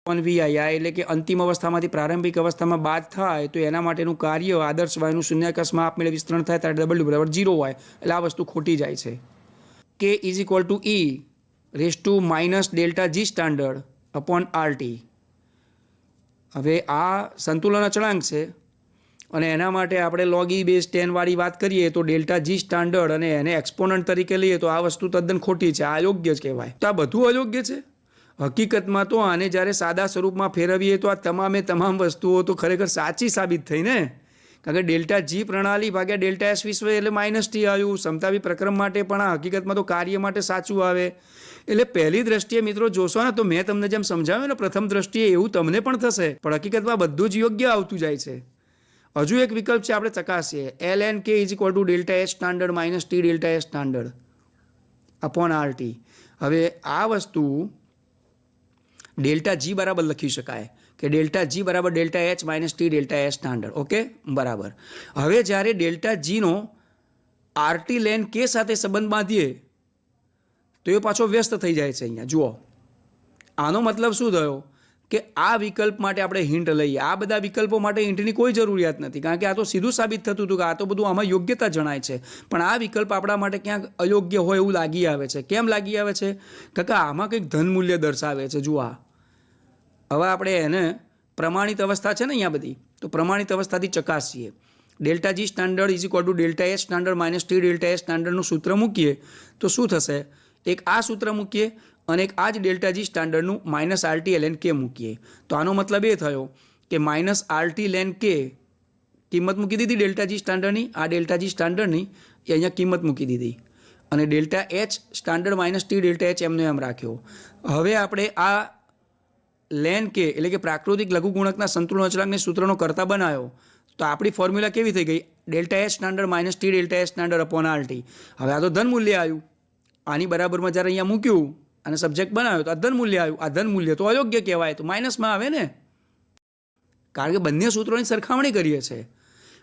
[SPEAKER 2] V/VI એટલે કે અંતિમ અવસ્થામાંથી પ્રારંભિક અવસ્થામાં બાદ થાય તો એના માટેનું કાર્ય આદર્શ વાયુનું શૂન્યાકાશમાં આપમેળે વિસ્તરણ થાય ત્યારે W બરાબર 0 હોય, એટલે આ વસ્તુ ખોટી જાય છે. K is equal to E raised to minus delta G standard upon RT. હવે આ સંતુલન અચળાંક છે અને એના માટે આપણે log E base 10 વાળી વાત કરીએ તો ડેલ્ટા G સ્ટાન્ડર્ડ અને એને એક્સપોનન્ટ તરીકે લઈએ તો આ વસ્તુ તદ્દન ખોટી છે. આ અયોગ્ય જ કહેવાય. તો આ બધું અયોગ્ય છે. હકીકતમાં તો આને જ્યારે સાદા સ્વરૂપમાં ફેરવીએ તો આ તમામ વસ્તુઓ તો ખરેખર સાચી સાબિત થઈ ને, કારણ કે ડેલ્ટા જી પ્રણાલી ભાગ્યા ડેલ્ટા એસ વિશ્વ એટલે -T આવ્યું. સમતાપી પ્રક્રમ માટે પણ આ હકીકતમાં તો કાર્ય માટે સાચું આવે. એટલે પહેલી દ્રષ્ટિએ મિત્રો જોશો ને તો મેં તમને જેમ સમજાવ્યું ને પ્રથમ દ્રષ્ટિએ એવું તમને પણ થશે, પણ હકીકતમાં બધું જ યોગ્ય આવતું જાય છે. હજુ એક વિકલ્પ છે, આપણે ચકાસીએ. ln K is equal to delta S standard -T delta S standard upon RT. હવે આ વસ્તુ ડેલ્ટા જી બરાબર લખી શકાય કે ડેલ્ટા જી બરાબર delta H -T delta S standard. Okay, બરાબર. હવે જ્યારે ડેલ્ટા જીનો RT ln K સાથે સંબંધ બાંધીએ તો એ પાછો વ્યસ્ત થઈ જાય છે. અહીંયા જુઓ, આનો મતલબ શું થયો કે આ વિકલ્પ માટે આપણે હિન્ટ લઈએ. આ બધા વિકલ્પો માટે હિન્ટની કોઈ જરૂરિયાત નથી, કારણ કે આ તો સીધું સાબિત થતું હતું કે આ તો બધું આમાં યોગ્યતા જણાય છે. પણ આ વિકલ્પ આપણા માટે ક્યાંક અયોગ્ય હોય એવું લાગી આવે છે. કેમ લાગી આવે છે? કારણ કે આમાં કંઈક ધન મૂલ્ય દર્શાવે છે. જુઓ, હવે આપણે એને પ્રમાણિત અવસ્થા છે ને અહીંયા બધી, તો પ્રમાણિત અવસ્થાથી ચકાસીએ. Delta G standard is equal to delta S standard -T delta S સ્ટાન્ડર્ડનું સૂત્ર મૂકીએ તો શું થશે? એક આ સૂત્ર મૂકીએ અને એક આ જ ડેલ્ટા જી સ્ટાન્ડર્ડનું -RT ln K મૂકીએ. તો આનો મતલબ એ થયો કે -RT ln K કિંમત મૂકી દીધી ડેલ્ટા જી સ્ટાન્ડર્ડની, આ ડેલ્ટા જી સ્ટાન્ડર્ડની એ અહીંયા કિંમત મૂકી દીધી, અને delta H standard -T delta H એમનો એમ રાખ્યો. હવે આપણે આ ln K એટલે કે પ્રાકૃતિક લઘુગુણકના સંતુલન અચળાંકને સૂત્રનો કરતા બનાવ્યો તો આપણી ફોર્મ્યુલા કેવી થઈ ગઈ? Delta H standard -T delta H standard upon RT. હવે આ તો ધન મૂલ્ય આવ્યું. આની બરાબરમાં જ્યારે અહીંયા મૂક્યું અને સબ્જેક્ટ બનાવ્યો તો આ ધન મૂલ્ય આવ્યું. આ ધન મૂલ્ય તો અયોગ્ય કહેવાય, તો માઇનસમાં આવે ને. કારણ કે બંને સૂત્રોની સરખામણી કરીએ છીએ.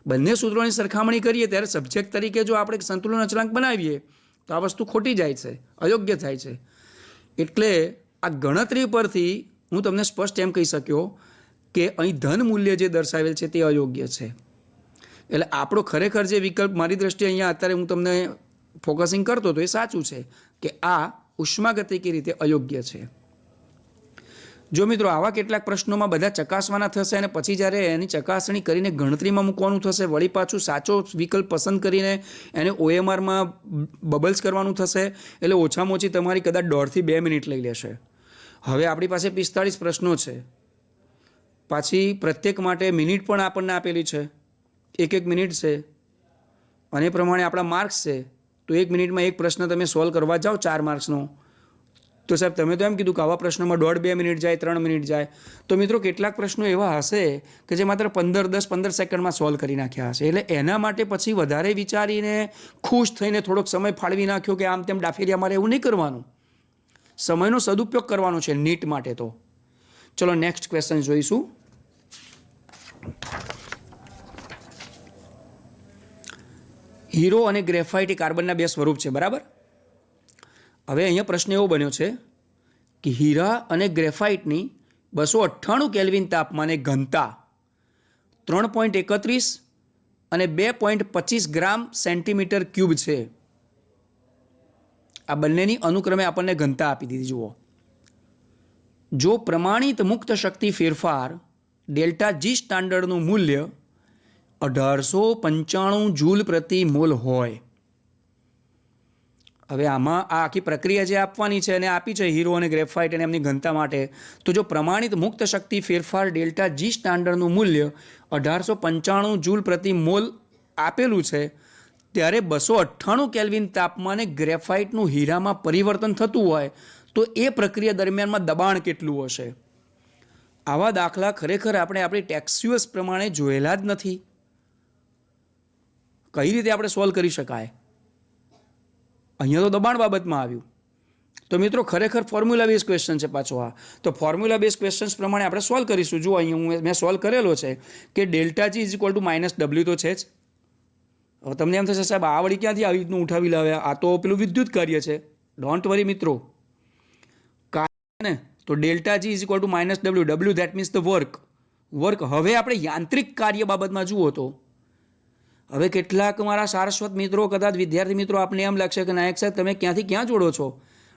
[SPEAKER 2] બંને સૂત્રોની સરખામણી કરીએ ત્યારે સબ્જેક્ટ તરીકે જો આપણે સંતુલન અચળાંક બનાવીએ તો આ વસ્તુ ખોટી જાય છે, અયોગ્ય થાય છે. એટલે આ ગણતરી પરથી હું તમને સ્પષ્ટ એમ કહી શક્યો કે અહીં ધન મૂલ્ય જે દર્શાવેલ છે તે અયોગ્ય છે. એટલે આપણો ખરેખર જે વિકલ્પ મારી દ્રષ્ટિએ અહીંયા અત્યારે હું તમને ફોકસિંગ કરતો હતો એ સાચું છે કે આ ઉષ્માગતિકી રીતે અયોગ્ય છે. જો મિત્રો આવા કેટલાક પ્રશ્નોમાં બધા ચકાસવાના થશે અને પછી જ્યારે એની ચકાસણી કરીને ગણતરીમાં મૂકવાનું થશે, વળી પાછું સાચો વિકલ્પ પસંદ કરીને એને OMRમાં બબલ્સ કરવાનું થશે, એટલે ઓછામાં ઓછી તમારી કદાચ 1.5 થી 2 મિનિટ લઈ લેશે. હવે આપણી પાસે 45 પ્રશ્નો છે, પાછી પ્રત્યેક માટે મિનિટ પણ આપણને આપેલી છે, 1 મિનિટ છે, અને એ પ્રમાણે આપણા માર્ક્સ છે. તો 1 મિનિટમાં એક પ્રશ્ન તમે સોલ્વ કરવા જાઓ 4 માર્ક્સનો, તો સાહેબ તમે તો એમ કીધું કે આવા પ્રશ્નોમાં 1.5-2 મિનિટ જાય, 3 મિનિટ જાય. તો મિત્રો કેટલાક પ્રશ્નો એવા હશે કે જે માત્ર 10-15 સેકન્ડમાં સોલ્વ કરી નાખ્યા હશે. એટલે એના માટે પછી વધારે વિચારીને ખુશ થઈને થોડોક સમય ફાળવી નાખ્યો કે આમ તેમ ડાફેરિયા મારે એવું નહીં કરવાનું. સમયનો સદુપયોગ કરવાનો છે નીટ માટે. તો ચલો નેક્સ્ટ ક્વેશ્ચન જોઈશું. હીરો અને ગ્રેફાઇટ એ કાર્બનના 2 સ્વરૂપ છે, બરાબર. હવે અહીંયા પ્રશ્ન એવો બન્યો છે કે હીરા અને ગ્રેફાઇટની 298 કેલ્વિન તાપમાને ઘનતા 3.31 અને 2.25 ગ્રામ સેન્ટીમીટર ક્યુબ છે. આ બંનેની અનુક્રમે આપણને ઘનતા આપી દીધી. જુઓ, જો પ્રમાણિત મુક્ત શક્તિ ફેરફાર ડેલ્ટા જી સ્ટાન્ડર્ડનું મૂલ્ય 1895 જૂલ પ્રતિ મોલ હોય. હવે આમાં આ આખી પ્રક્રિયા જે આપવાની છે અને આપી છે હીરો અને ગ્રેફાઇટ અને એમની ઘનતા માટે, તો જો પ્રમાણિત મુક્ત શક્તિ ફેરફાર ડેલ્ટા જી સ્ટાન્ડર્ડનું મૂલ્ય 1895 જૂલ પ્રતિ મોલ આપેલું છે, ત્યારે 298 કેલ્વિન તાપમાને ગ્રેફાઇટનું હીરામાં પરિવર્તન થતું હોય તો એ પ્રક્રિયા દરમિયાનમાં દબાણ કેટલું હશે. આવા દાખલા ખરેખર આપણે આપણી ટેક્સ્યુઅસ પ્રમાણે જોયેલા જ નથી. કઈ રીતે આપણે સોલ્વ કરી શકાય? અહીંયા તો દબાણ બાબતમાં આવ્યું. તો મિત્રો ખરેખર ફોર્મ્યુલા બેઝ ક્વેશ્ચન છે પાછો આ. તો ફોર્મ્યુલા બેઝ ક્વેશ્ચન્સ પ્રમાણે આપણે સોલ્વ કરીશું. જો અહીંયા મેં સોલ્વ કરેલો છે કે delta G is equal to -W તો છે જ. હવે તમને એમ થશે સાહેબ આ વળી ક્યાંથી આવી રીતનું ઉઠાવી લાવ્યા, આ તો પેલું વિદ્યુત કાર્ય છે. ડોન્ટ વરી મિત્રો, ને તો delta G is equal to -W, that means the work. હવે આપણે યાંત્રિક કાર્ય બાબતમાં જુઓ તો હવે કેટલાક મારા સારસ્વત મિત્રો, કદાચ વિદ્યાર્થી મિત્રો, આપને એમ લાગશે કે નાયક સાહેબ તમે ક્યાંથી ક્યાં જોડો છો?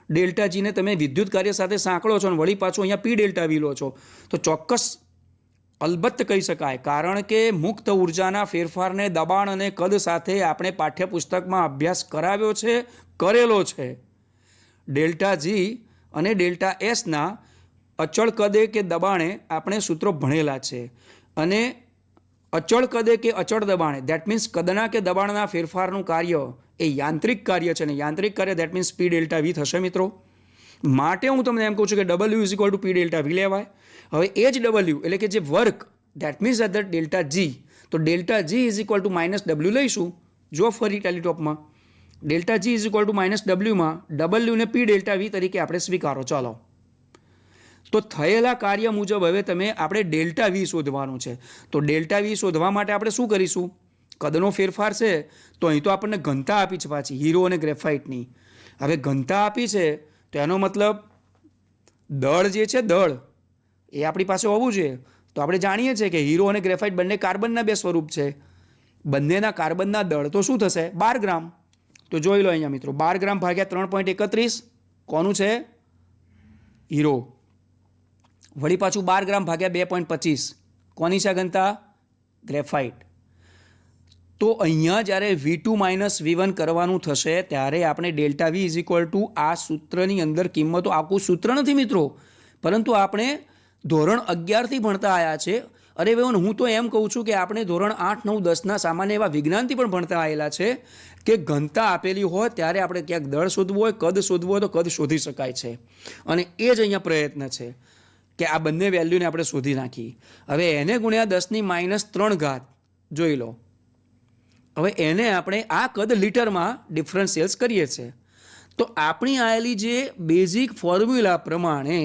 [SPEAKER 2] ડેલ્ટા જીને તમે વિદ્યુત કાર્ય સાથે સાંકળો છો અને વળી પાછો અહીંયા P ડેલ્ટા વી લો છો. તો ચોક્કસ અલબત્ત કહી શકાય, કારણ કે મુક્ત ઉર્જાના ફેરફારને દબાણ અને કદ સાથે આપણે પાઠ્યપુસ્તકમાં અભ્યાસ કરાવ્યો છે, કરેલો છે. ડેલ્ટા જી અને ડેલ્ટા એસના અચળ કદે કે દબાણે આપણે સૂત્રો ભણેલા છે. અને અચળ કદે કે અચળ દબાણે, ધેટ મીન્સ કદના કે દબાણના ફેરફારનું કાર્ય એ યાંત્રિક કાર્ય છે. ને યાંત્રિક કાર્ય that means P delta V થશે મિત્રો. માટે હું તમને એમ કહું છું કે W is equal to P delta V લેવાય. હવે એ જ W એટલે કે જે work, that means at the delta G, તો delta G is equal to -W લઈશું. જો ફરી ટેલીટોપમાં delta G is equal to -W માં W ને P ડેલ્ટા વી તરીકે આપણે સ્વીકારો. ચાલો, તો થયેલા કાર્ય મુજબ હવે આપણે ડેલ્ટા વી શોધવાનું છે. તો ડેલ્ટા વી શોધવા માટે આપણે શું કરીશું? કદનો ફેરફાર છે તો અહીં તો આપણને ઘનતા આપી છે પાછી હીરો અને ગ્રેફાઇટની. હવે ઘનતા આપી છે તો એનો મતલબ દળ જે છે, દળ એ આપણી પાસે હોવું જોઈએ. તો આપણે જાણીએ છીએ કે હીરો અને ગ્રેફાઇટ બંને કાર્બનના 2 સ્વરૂપ છે. બંનેના કાર્બનના દળ તો શું થશે? 12 ગ્રામ. તો જોઈ લો અહીંયા મિત્રો, 12 ગ્રામ ભાગ્યા 3.31 કોનું છે? હીરો. વળી પાછું 12 ગ્રામ ભાગ્યા 2.25 કોની છે ઘનતા? ગ્રેફાઇટ. તો અહીંયા જ્યારે V2 - V1 કરવાનું થશે ત્યારે આપણે delta V is equal to આ સૂત્રની અંદર કિંમતો, આખું સૂત્ર નથી મિત્રો, પરંતુ આપણે ધોરણ 11થી ભણતા આવ્યા છે. અરે હું તો એમ કહું છું કે આપણે ધોરણ 8, 9, 10ના સામાન્ય એવા વિજ્ઞાનથી પણ ભણતા આવેલા છે કે ઘનતા આપેલી હોય ત્યારે આપણે ક્યાંક દળ શોધવું હોય, કદ શોધવું હોય તો કદ શોધી શકાય છે. અને એ જ અહીંયા પ્રયત્ન છે કે આ બંને વેલ્યુને આપણે શોધી નાખી. હવે એને ગુણ્યા 10⁻³ જોઈ લો. હવે એને આપણે આ કદ લીટરમાં ડિફરન્શિયલ્સ કરીએ છીએ. તો આપણી આવેલી જે બેઝિક ફોર્મ્યુલા પ્રમાણે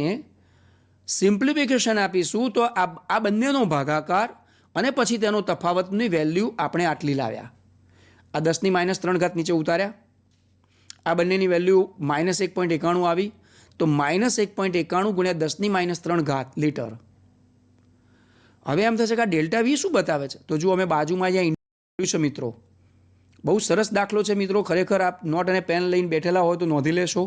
[SPEAKER 2] સિમ્પ્લિફિકેશન આપીશું તો આ બંનેનો ભાગાકાર અને પછી તેનો તફાવતની વેલ્યુ આપણે આટલી લાવ્યા. આ 10⁻³ નીચે ઉતાર્યા, આ બંનેની વેલ્યુ -1.91 આવી, તો -1.91 ગુણ્યા 10⁻³ લીટર. હવે એમ થશે કે આ ડેલ્ટા વી શું બતાવે છે? તો જુઓ, અમે બાજુમાં અહીંયા છે મિત્રો, બહુ સરસ દાખલો છે મિત્રો. ખરેખર આપ નોટ અને પેન લઈને બેઠેલા હોય તો નોંધી લેશો.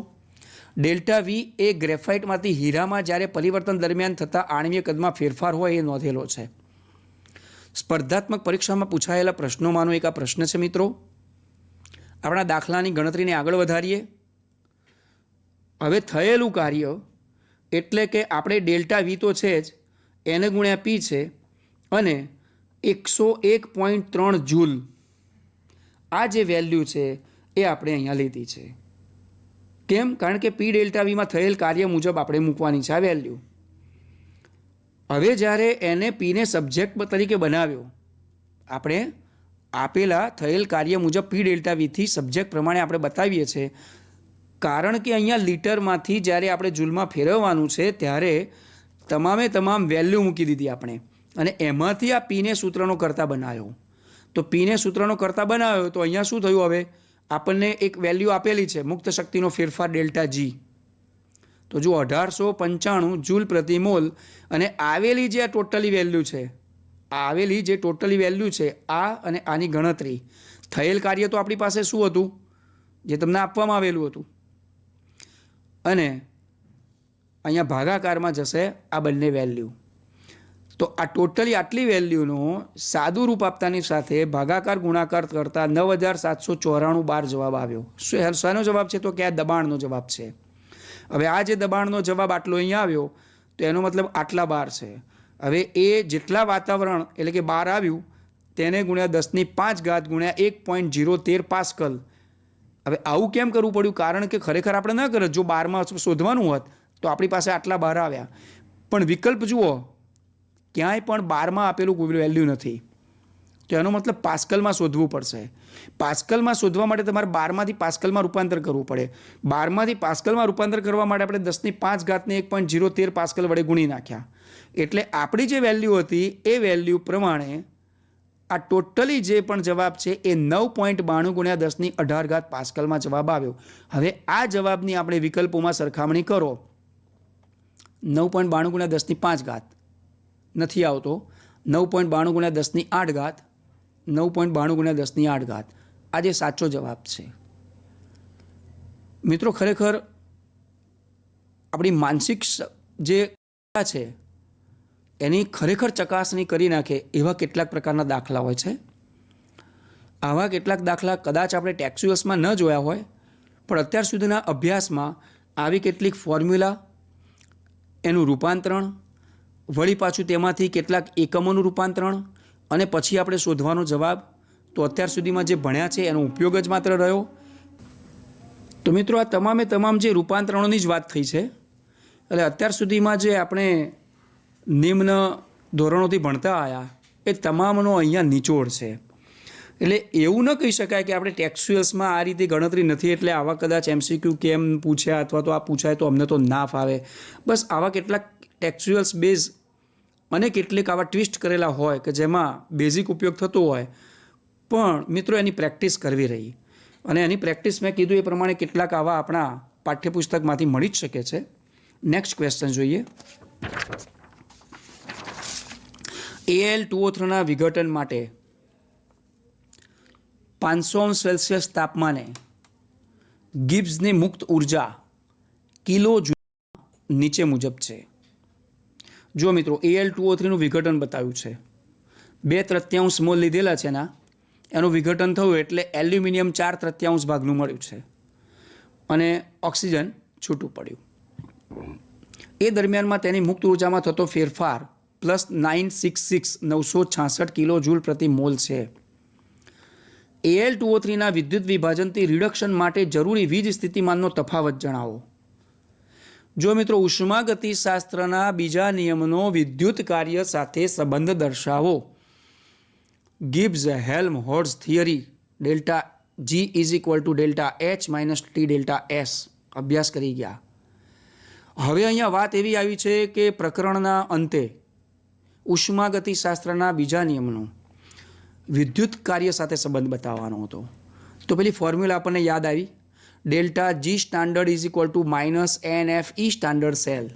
[SPEAKER 2] ડેલ્ટા વી એ ગ્રેફાઇટમાંથી હીરામાં જ્યારે પરિવર્તન દરમિયાન થતા આણ્વીય કદમાં ફેરફાર હોય એ નોંધેલો છે. સ્પર્ધાત્મક પરીક્ષામાં પૂછાયેલા પ્રશ્નોમાંનો એક આ પ્રશ્ન છે મિત્રો. આપણા દાખલાની ગણતરીને આગળ વધારીએ. હવે થયેલું કાર્ય એટલે કે આપણે ડેલ્ટા વી તો છે જ, એને ગુણ્યા પી છે અને 101.3 જૂલ આ જે વેલ્યુ છે એ આપણે અહીંયા લીધી છે. કેમ? કારણ કે પી ડેલ્ટા વીમાં થયેલ કાર્ય મુજબ આપણે મૂકવાની છે આ વેલ્યુ. હવે જ્યારે એને પીને સબ્જેક્ટ તરીકે બનાવ્યો, આપણે આપેલા થયેલ કાર્ય મુજબ પી ડેલ્ટા વીથી સબ્જેક્ટ પ્રમાણે આપણે બતાવીએ છીએ. કારણ કે અહીંયા લીટરમાંથી જ્યારે આપણે જૂલમાં ફેરવવાનું છે ત્યારે તમામ વેલ્યુ મૂકી દીધી આપણે, અને એમાંથી આ પીને સૂત્રનો કરતા બનાવ્યો. તો પીને સૂત્રનો કરતા બનાવ્યો તો અહીંયા શું થયું? હવે આપણને એક વેલ્યુ આપેલી છે મુક્ત શક્તિનો ફેરફાર ડેલ્ટા જી. તો જો 1895 જૂલ પ્રતિ મોલ, અને આવેલી જે આ ટોટલી વેલ્યુ છે, આ અને આની ગણતરી થયેલ કાર્ય તો આપણી પાસે શું હતું? જે તમને આપવામાં આવેલું હતું, અને અહીંયા ભાગાકારમાં જશે આ બંને વેલ્યુ. તો આ ટોટલી આટલી વેલ્યુનો સાદું રૂપ આપતાની સાથે ભાગાકાર ગુણાકાર કરતાં 9794 બાર જવાબ આવ્યો. શાનો જવાબ છે? તો કે આ દબાણનો જવાબ છે. હવે આ જે દબાણનો જવાબ આટલો અહીંયા આવ્યો તો એનો મતલબ આટલા બાર છે. હવે એ જેટલા વાતાવરણ એટલે કે બાર આવ્યું તેને ગુણ્યા 10⁵ ગુણ્યા 1.013 પાસ્કલ. હવે આવું કેમ કરવું પડ્યું? કારણ કે ખરેખર આપણે ન કરે, જો બારમાં શોધવાનું હોત તો આપણી પાસે આટલા બાર આવ્યા. પણ વિકલ્પ જુઓ, ક્યાંય પણ બારમાં આપેલું કોઈ વેલ્યુ નથી. તો એનો મતલબ પાસ્કલમાં શોધવું પડશે. પાસ્કલમાં શોધવા માટે તમારે બારમાંથી પાસ્કલમાં રૂપાંતર કરવું પડે. બારમાંથી પાસ્કલમાં રૂપાંતર કરવા માટે આપણે 10⁵ને 1.013 પાસ્કલ વડે ગુણી નાખ્યા. એટલે આપણી જે વેલ્યુ હતી એ વેલ્યુ પ્રમાણે આ ટોટલી જે પણ જવાબ છે એ 9.92 ગુણ્યા 10⁸ પાસ્કલમાં જવાબ આવ્યો. હવે આ જવાબની આપણે વિકલ્પોમાં સરખામણી કરો. 9.92 ગુણ્યા 10⁵ નથી આવતો, 9.92 ગુણ્યા 10⁸, 9.92 ગુણ્યા 10⁸. આ જે સાચો જવાબ છે મિત્રો. ખરેખર આપણી માનસિક જે છે એની ખરેખર ચકાસણી કરી નાખે એવા કેટલાક પ્રકારના દાખલા હોય છે. આવા કેટલાક દાખલા કદાચ આપણે ટેક્સ્યુઅલ્સમાં ન જોયા હોય, પણ અત્યાર સુધીના અભ્યાસમાં આવી કેટલીક ફોર્મ્યુલા, એનું રૂપાંતરણ, વળી પાછું તેમાંથી કેટલાક એકમોનું રૂપાંતરણ, અને પછી આપણે શોધવાનો જવાબ, તો અત્યાર સુધીમાં જે ભણ્યા છે એનો ઉપયોગ જ માત્ર રહ્યો. તો મિત્રો, આ તમામ જે રૂપાંતરણોની જ વાત થઈ છે. એટલે અત્યાર સુધીમાં જે આપણે નિમ્ન ધોરણોથી ભણતા આવ્યા એ તમામનો અહીંયા નિચોડ છે. એટલે એવું ન કહી શકાય કે આપણે ટેક્સ્ચ્યુઅલ્સમાં આ રીતે ગણતરી નથી એટલે આવા કદાચ MCQ કેમ પૂછ્યા અથવા તો આ પૂછાય તો અમને તો ના ફાવે. બસ આવા કેટલાક ટેક્સ્ચ્યુઅલ્સ બેઝ અને કેટલીક આવા ટ્વિસ્ટ કરેલા હોય કે જેમાં બેઝિક ઉપયોગ થતો હોય, પણ મિત્રો એની પ્રેક્ટિસ કરવી રહી. અને એની પ્રેક્ટિસ મેં કીધું એ પ્રમાણે કેટલાક આવા આપણા પાઠ્યપુસ્તકમાંથી મળી જ શકે છે. નેક્સ્ટ ક્વેશ્ચન જોઈએ. Al2O3ના વિઘટન માટે 500°C તાપમાને ગિબ્સની મુક્ત ઉર્જા કિલો જૂલ નીચે મુજબ છે. જો મિત્રો, Al2O3નું વિઘટન બતાવ્યું છે, 2/3 મોલ લીધેલા છે ને એનું વિઘટન થયું એટલે એલ્યુમિનિયમ 4/3 ભાગનું મળ્યું છે અને ઓક્સિજન છૂટું પડ્યું. એ દરમિયાનમાં તેની મુક્ત ઉર્જામાં થતો ફેરફાર +966 કિલો જૂલ પ્રતિ મોલ છે. Al2O3ના વિદ્યુત વિભાજનથી રિડક્શન માટે જરૂરી વીજ સ્થિતિમાનનો તફાવત જણાવો. જો મિત્રો, ઉષ્માગતિશાસ્ત્રના બીજા નિયમનો વિદ્યુત કાર્ય સાથે સંબંધ દર્શાવો. Gibbs Helmholtz theory delta G = ΔH - T ΔS અભ્યાસ કરી ગયા. હવે અહીંયા વાત એવી આવી છે કે પ્રકરણના અંતે ઉષ્માગતિશાસ્ત્રના બીજા નિયમનો વિદ્યુત કાર્ય સાથે સંબંધ બતાવવાનો હતો. તો પેલી ફોર્મ્યુલા આપણને યાદ આવી, delta G standard is equal to minus NFE standard cell.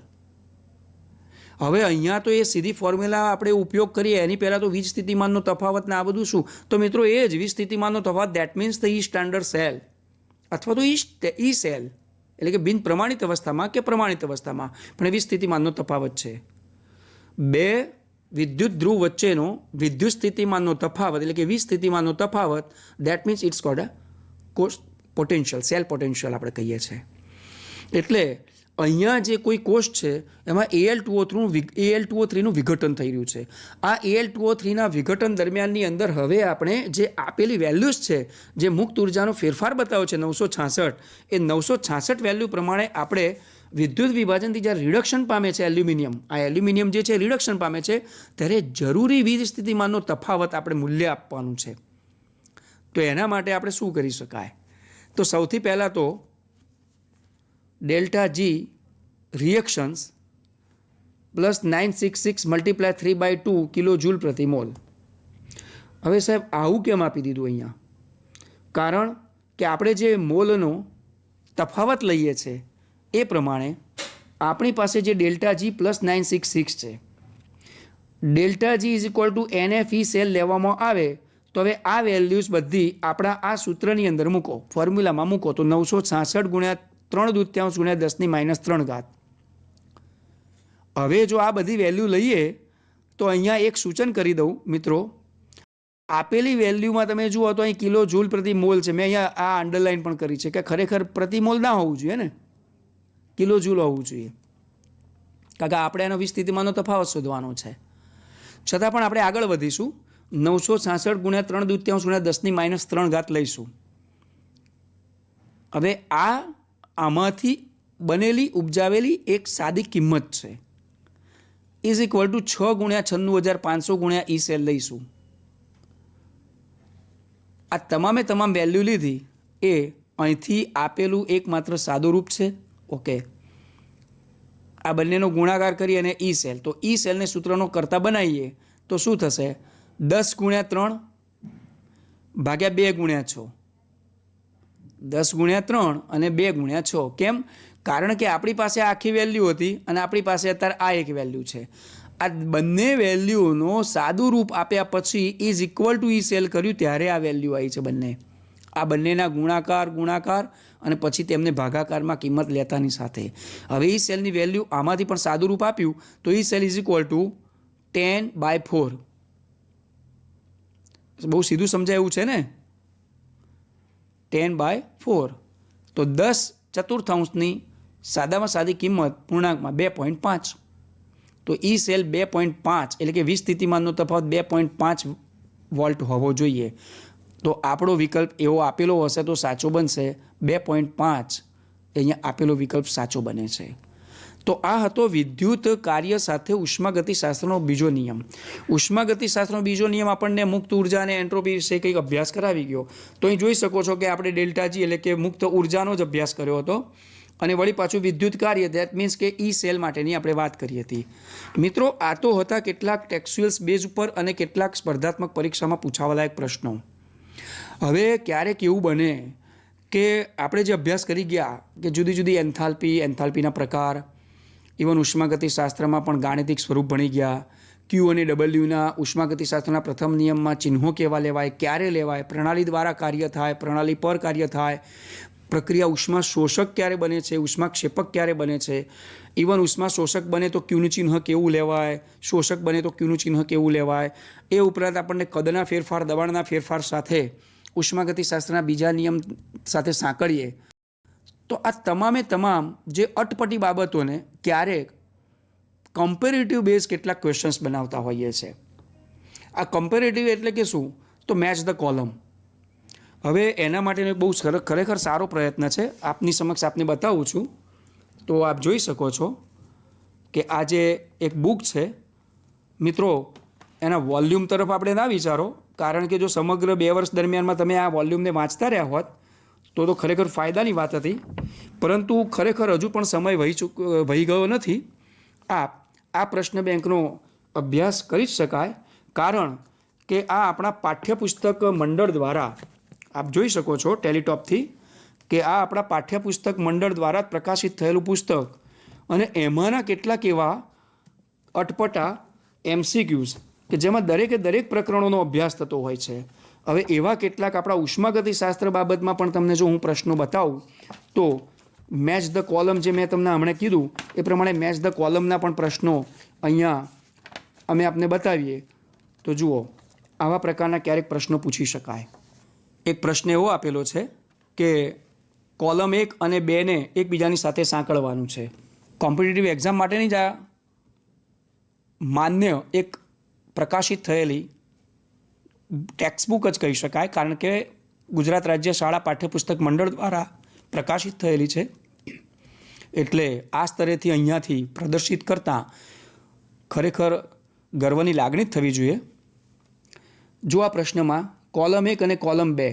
[SPEAKER 2] હવે અહીંયા તો એ સીધી ફોર્મ્યુલા આપણે ઉપયોગ કરીએ એની પહેલાં તો વીજ સ્થિતિમાનનો તફાવત ને આ બધું શું, તો મિત્રો એ જ વીજ સ્થિતિમાનનો તફાવત, that means the E standard cell અથવા તો ઈ સેલ એટલે કે બિન પ્રમાણિત અવસ્થામાં કે પ્રમાણિત અવસ્થામાં પણ વીજ સ્થિતિમાનનો તફાવત છે. બે વિદ્યુત ધ્રુવ વચ્ચેનો વિદ્યુત સ્થિતિમાનનો તફાવત એટલે કે વીજ સ્થિતિમાનનો તફાવત, that means it's called a કોષ પોટેન્શિયલ, સેલ પોટેન્શિયલ આપણે કહીએ છીએ. એટલે અહીંયા જે કોઈ કોષ છે એમાં Al2O3નું વિઘટન થઈ રહ્યું છે. આ Al2O3ના વિઘટન દરમિયાનની અંદર હવે આપણે જે આપેલી વેલ્યુઝ છે, જે મુક્ત ઉર્જાનો ફેરફાર બતાવ્યો છે 966, એ 966 વેલ્યુ પ્રમાણે આપણે વિદ્યુત વિભાજનથી જ્યારે રિડક્શન પામે છે એલ્યુમિનિયમ, આ એલ્યુમિનિયમ જે છે રિડક્શન પામે છે ત્યારે જરૂરી વીજ સ્થિતિમાનનો તફાવત આપણે મૂલ્ય આપવાનું છે. તો એના માટે આપણે શું કરી શકાય? તો સૌથી પહેલાં તો delta G reactions plus 966 multiply 3/2 kilo joule પ્રતિ મોલ. હવે સાહેબ આવું કેમ આપી દીધું અહીંયા? કારણ કે આપણે જે મોલનો તફાવત લઈએ છીએ એ પ્રમાણે આપણી પાસે જે ડેલ્ટા જી પ્લસ 966 છે, delta G is equal to NFE cell લેવામાં આવે તો હવે આ વેલ્યુઝ બધી આપણા આ સૂત્રની અંદર મૂકો, ફોર્મ્યુલામાં મૂકો તો 966 ગુણ્યા 3/2 ગુણ્યા 10⁻³ હવે જો આ બધી વેલ્યુ લઈએ તો અહીંયા એક સૂચન કરી દઉં મિત્રો, આપેલી વેલ્યુમાં તમે જુઓ તો અહીં કિલો જૂલ પ્રતિ મોલ છે. મેં અહીંયા આ અંડરલાઇન પણ કરી છે કે ખરેખર પ્રતિ મોલ ના હોવું જોઈએ ને, કિલો જૂલ હોવું જોઈએ, કારણ કે આપણે એનો વીજ સ્થિતિમાનનો તફાવત શોધવાનો છે. છતાં પણ આપણે આગળ વધીશું, 966 ગુણ્યા 3/2 ગુણ્યા 10⁻³ લઈશું. હવે આમાંથી બનેલી ઉપજાવેલી એક સાદી કિંમત છે, ઇઝ ઇક્વલ ટુ 6 ગુણ્યા 96,500 ગુણ્યા ઈ સેલ લઈશું. આ તમામે તમામ વેલ્યુ લીધી એ અહીંથી આપેલું એકમાત્ર સાદું રૂપ છે. ઓકે, આ બંનેનો ગુણાકાર કરી અને ઈ સેલ, તો ઈ સેલને સૂત્રનો કરતા બનાવીએ તો શું થશે? 10 ગુણ્યા 3 ભાગ્યા 2 ગુણ્યા 6, 10 ગુણ્યા 3 અને 2 ગુણ્યા 6. કેમ? કારણ કે આપણી પાસે આખી વેલ્યુ હતી અને આપણી પાસે અત્યારે આ એક વેલ્યુ છે. આ બંને વેલ્યુનો સાદું રૂપ આપ્યા પછી is equal two E cell કર્યું ત્યારે આ વેલ્યુ આવી છે બંને. આ બંનેના ગુણાકાર અને પછી તેમને ભાગાકારમાં કિંમત લેતાની સાથે હવે ઈ સેલની વેલ્યુ આમાંથી પણ સાદું રૂપ આપ્યું તો ઈ સેલ ઇઝ ઇક્વલ ટુ 10/4. બહુ સીધું સમજાય એવું છે ને, 10/4 તો 10/4 સાદામાં સાદી કિંમત પૂર્ણાંકમાં 2.5. તો ઈ સેલ 2.5 એટલે કે વીજ સ્થિતિમાનનો તફાવત 2.5 વોલ્ટ હોવો જોઈએ. તો આપણો વિકલ્પ એવો આપેલો હશે તો સાચો બનશે. 2.5 અહીંયા આપેલો વિકલ્પ સાચો બને છે. તો આ હતો વિદ્યુત કાર્ય સાથે ઉષ્માગતિશાસ્ત્રનો બીજો નિયમ. ઉષ્માગતિશાસ્ત્રનો બીજો નિયમ આપણને મુક્ત ઉર્જા અને એન્ટ્રોપી વિશે કંઈક અભ્યાસ કરાવી ગયો. તો અહીં જોઈ શકો છો કે આપણે ડેલ્ટા જી એટલે કે મુક્ત ઉર્જાનો જ અભ્યાસ કર્યો હતો અને વળી પાછું વિદ્યુત કાર્ય, દેટ મીન્સ કે ઈ સેલ માટેની આપણે વાત કરી હતી. મિત્રો, આ તો હતા કેટલાક ટેક્સ્ચ્યુઅલ્સ બેઝ ઉપર અને કેટલાક સ્પર્ધાત્મક પરીક્ષામાં પૂછાવાલાયક પ્રશ્નો. હવે ક્યારેક એવું બને કે આપણે જે અભ્યાસ કરી ગયા કે જુદી જુદી એન્થાલ્પીના પ્રકાર, ઇવન ઉષ્માગતિશાસ્ત્રમાં પણ ગાણિતિક સ્વરૂપ ભણી ગયા, ક્યુ અને ડબલ્યુના ઉષ્માગતિશાસ્ત્રના પ્રથમ નિયમમાં ચિહ્નો કેવા લેવાય, ક્યારે લેવાય, પ્રણાલી દ્વારા કાર્ય થાય, પ્રણાલી પર કાર્ય થાય, પ્રક્રિયા ઉષ્મા શોષક ક્યારે બને છે, ઉષ્માક્ષેપક ક્યારે બને છે, ઇવન ઉષ્મા શોષક બને તો ક્યુનું ચિહ્ન કેવું લેવાય, શોષક બને તો ક્યુનું ચિહ્ન કેવું લેવાય. એ ઉપરાંત આપણને કદના ફેરફાર, દબાણના ફેરફાર સાથે ઉષ્માગતિશાસ્ત્રના બીજા નિયમ સાથે સાંકળીએ તો આ તમામે તમામ જે અટપટી બાબતોને ક્યારેક કમ્પેરેટિવ બેઝ કેટલાક ક્વેશ્ચન્સ બનાવતા હોઈએ છીએ. આ કમ્પેરેટિવ એટલે કે શું? તો મેચ ધ કોલમ. હવે એના માટેનો એક બહુ ખરેખર સારો પ્રયત્ન છે, આપની સમક્ષ આપને બતાવું છું. તો આપ જોઈ શકો છો કે આ જે એક બુક છે મિત્રો, એના વોલ્યુમ તરફ આપણે ના વિચારો, કારણ કે જો સમગ્ર 2 વર્ષ દરમિયાનમાં તમે આ વોલ્યુમને વાંચતા રહ્યા હોત તો ખરેખર ફાયદાની વાત હતી, પરંતુ ખરેખર હજુ પણ સમય વહી ગયો નથી. આ પ્રશ્ન બેંકનો અભ્યાસ કરી જ શકાય, કારણ કે આ આપણા પાઠ્યપુસ્તક મંડળ દ્વારા આપ જોઈ શકો છો ટેલિટોપથી કે આ આપણા પાઠ્યપુસ્તક મંડળ દ્વારા પ્રકાશિત થયેલું પુસ્તક, અને એમાંના કેટલાક એવા અટપટા MCQs કે જેમાં દરેક પ્રકરણોનો અભ્યાસ થતો હોય છે. હવે એવા કેટલાક આપણા ઉષ્માગતિશાસ્ત્ર બાબતમાં પણ તમને જો હું પ્રશ્નો બતાવું તો મેચ ધ કોલમ જે મેં તમને હમણાં કીધું એ પ્રમાણે મેચ ધ કોલમના પણ પ્રશ્નો અહીંયા અમે આપને બતાવીએ તો જુઓ આવા પ્રકારના ક્યારેક પ્રશ્નો પૂછી શકાય. એક પ્રશ્ન એવો આપેલો છે કે કોલમ 1 અને 2 ને એકબીજાની સાથે સાંકળવાનું છે. કોમ્પિટિટિવ એક્ઝામ માટેની જ આ માન્ય એક પ્રકાશિત થયેલી ટેક્સ્ટબુક જ કહી શકાય, કારણ કે ગુજરાત રાજ્ય શાળા પાઠ્યપુસ્તક મંડળ દ્વારા પ્રકાશિત થયેલી છે. એટલે આ સ્તરેથી અહીંયાથી પ્રદર્શિત કરતાં ખરેખર ગર્વની લાગણી જ થવી જોઈએ. જો આ પ્રશ્નમાં કોલમ 1 અને કોલમ 2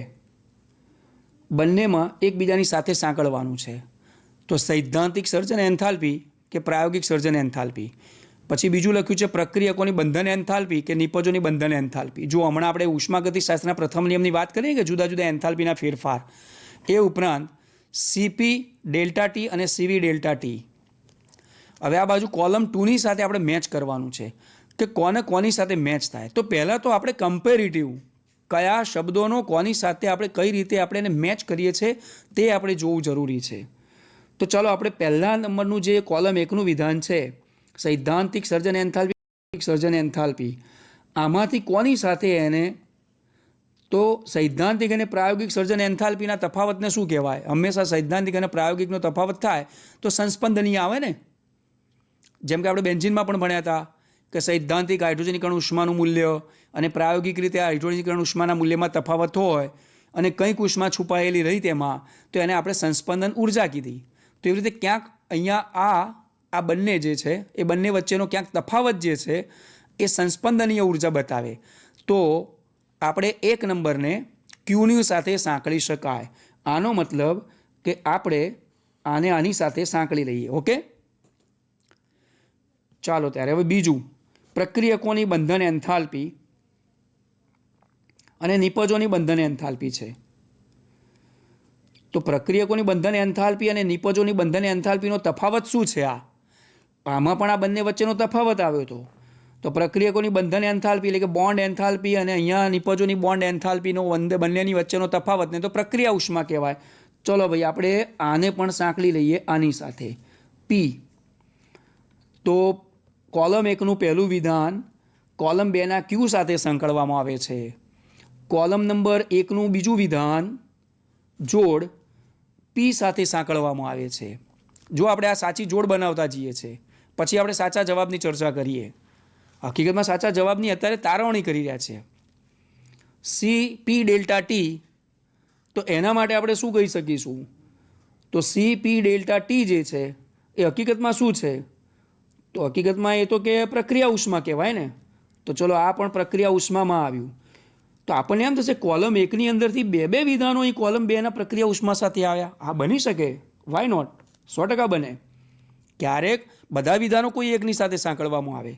[SPEAKER 2] બંનેમાં એકબીજાની સાથે સાંકળવાનું છે તો સૈદ્ધાંતિક સર્જન એન્થાલ્પી કે પ્રાયોગિક સર્જન એન્થાલ્પી, પછી બીજું લખ્યું છે પ્રક્રિયકોની બંધન એન્થાલ્પી કે નિપજોની બંધન એન્થાલ્પી. જો હમણાં આપણે ઉષ્માગતિશાસ્ત્રના પ્રથમ નિયમની વાત કરીએ કે જુદા જુદા એન્થાલ્પીના ફેરફાર, એ ઉપરાંત CP ડેલ્ટા ટી અને CV ડેલ્ટા ટી. હવે આ બાજુ કોલમ 2ની સાથે આપણે મેચ કરવાનું છે કે કોની સાથે મેચ થાય. તો પહેલાં તો આપણે કમ્પેરિટિવ કયા શબ્દોનો કોની સાથે આપણે કઈ રીતે આપણે એને મેચ કરીએ છીએ તે આપણે જોવું જરૂરી છે. તો ચાલો આપણે પહેલા નંબરનું જે કોલમ 1નું વિધાન છે સૈદ્ધાંતિક સર્જન એન્થાલ્પી, આમાંથી કોની સાથે એને, તો સૈદ્ધાંતિક અને પ્રાયોગિક સર્જન એન્થાલ્પીના તફાવતને શું કહેવાય? હંમેશા સૈદ્ધાંતિક અને પ્રાયોગિકનો તફાવત થાય તો સંસ્પંદનીય આવે ને. જેમ કે આપણે બેન્ઝીનમાં પણ ભણ્યા હતા કે સૈદ્ધાંતિક હાઇડ્રોજનીકરણ ઉષ્માનું મૂલ્ય અને પ્રાયોગિક રીતે હાઇડ્રોજનીકરણ ઉષ્માના મૂલ્યમાં તફાવત હોય અને કંઈક ઉષ્મા છુપાયેલી રહી તેમાં, તો એને આપણે સંસ્પંદન ઉર્જા કીધી. તો એવી રીતે ક્યાંક અહીંયા આ બંને જે છે એ બંને વચ્ચેનો ક્યાંક તફાવત જે છે એ સંસ્પંદનીય ઉર્જા બતાવે. તો આપણે 1 નંબરને Qની સાથે સાંકળી શકાય. આનો મતલબ કે આપણે આને આની સાથે સાંકળી લઈએ. ઓકે, ચાલો ત્યારે હવે બીજું પ્રક્રિયકોની બંધન એન્થાલ્પી અને નિપજોની બંધન એન્થાલ્પી છે. તો પ્રક્રિયકોની બંધન એન્થાલ્પી અને નિપજોની બંધન એન્થાલ્પીનો તફાવત શું છે? આમાં પણ આ બંને વચ્ચેનો તફાવત આવ્યો હતો. તો પ્રક્રિયકોની બંધન એન્થાલ્પી એટલે કે બોન્ડ એન્થાલ્પી અને અહીંયા નિપજોની બોન્ડ એન્થાલ્પીનો બંનેની વચ્ચેનો તફાવતને તો પ્રક્રિયા ઉષ્મા કહેવાય. ચલો ભાઈ આપણે આને પણ સાંકળી લઈએ આની સાથે P. તો કોલમ 1નું પહેલું વિધાન કોલમ 2ના Q સાથે સંકળવામાં આવે છે. કોલમ નંબર 1નું બીજું વિધાન જોડ P સાથે સાંકળવામાં આવે છે. જો આપણે આ સાચી જોડ બનાવતા જઈએ છીએ પછી આપણે સાચા જવાબની ચર્ચા કરીએ. હકીકતમાં સાચા જવાબની અત્યારે તારવણી કરી રહ્યા છે. CP ડેલ્ટા ટી, તો એના માટે આપણે શું કહી શકીશું? તો CP ડેલ્ટા ટી જે છે એ હકીકતમાં શું છે? તો હકીકતમાં એ તો કે પ્રક્રિયા ઉષ્મા કહેવાય ને. તો ચલો આ પણ પ્રક્રિયા ઉષ્મામાં આવ્યું. તો આપણને એમ થશે કોલમ 1ની અંદરથી બે વિધાનો અહીં કોલમ 2ના પ્રક્રિયા ઉષ્મા સાથે આવ્યા. આ બની શકે, વાય નોટ, 100% બને. ક્યારેક બધા વિધાનો કોઈ એકની સાથે સાંકળવામાં આવે.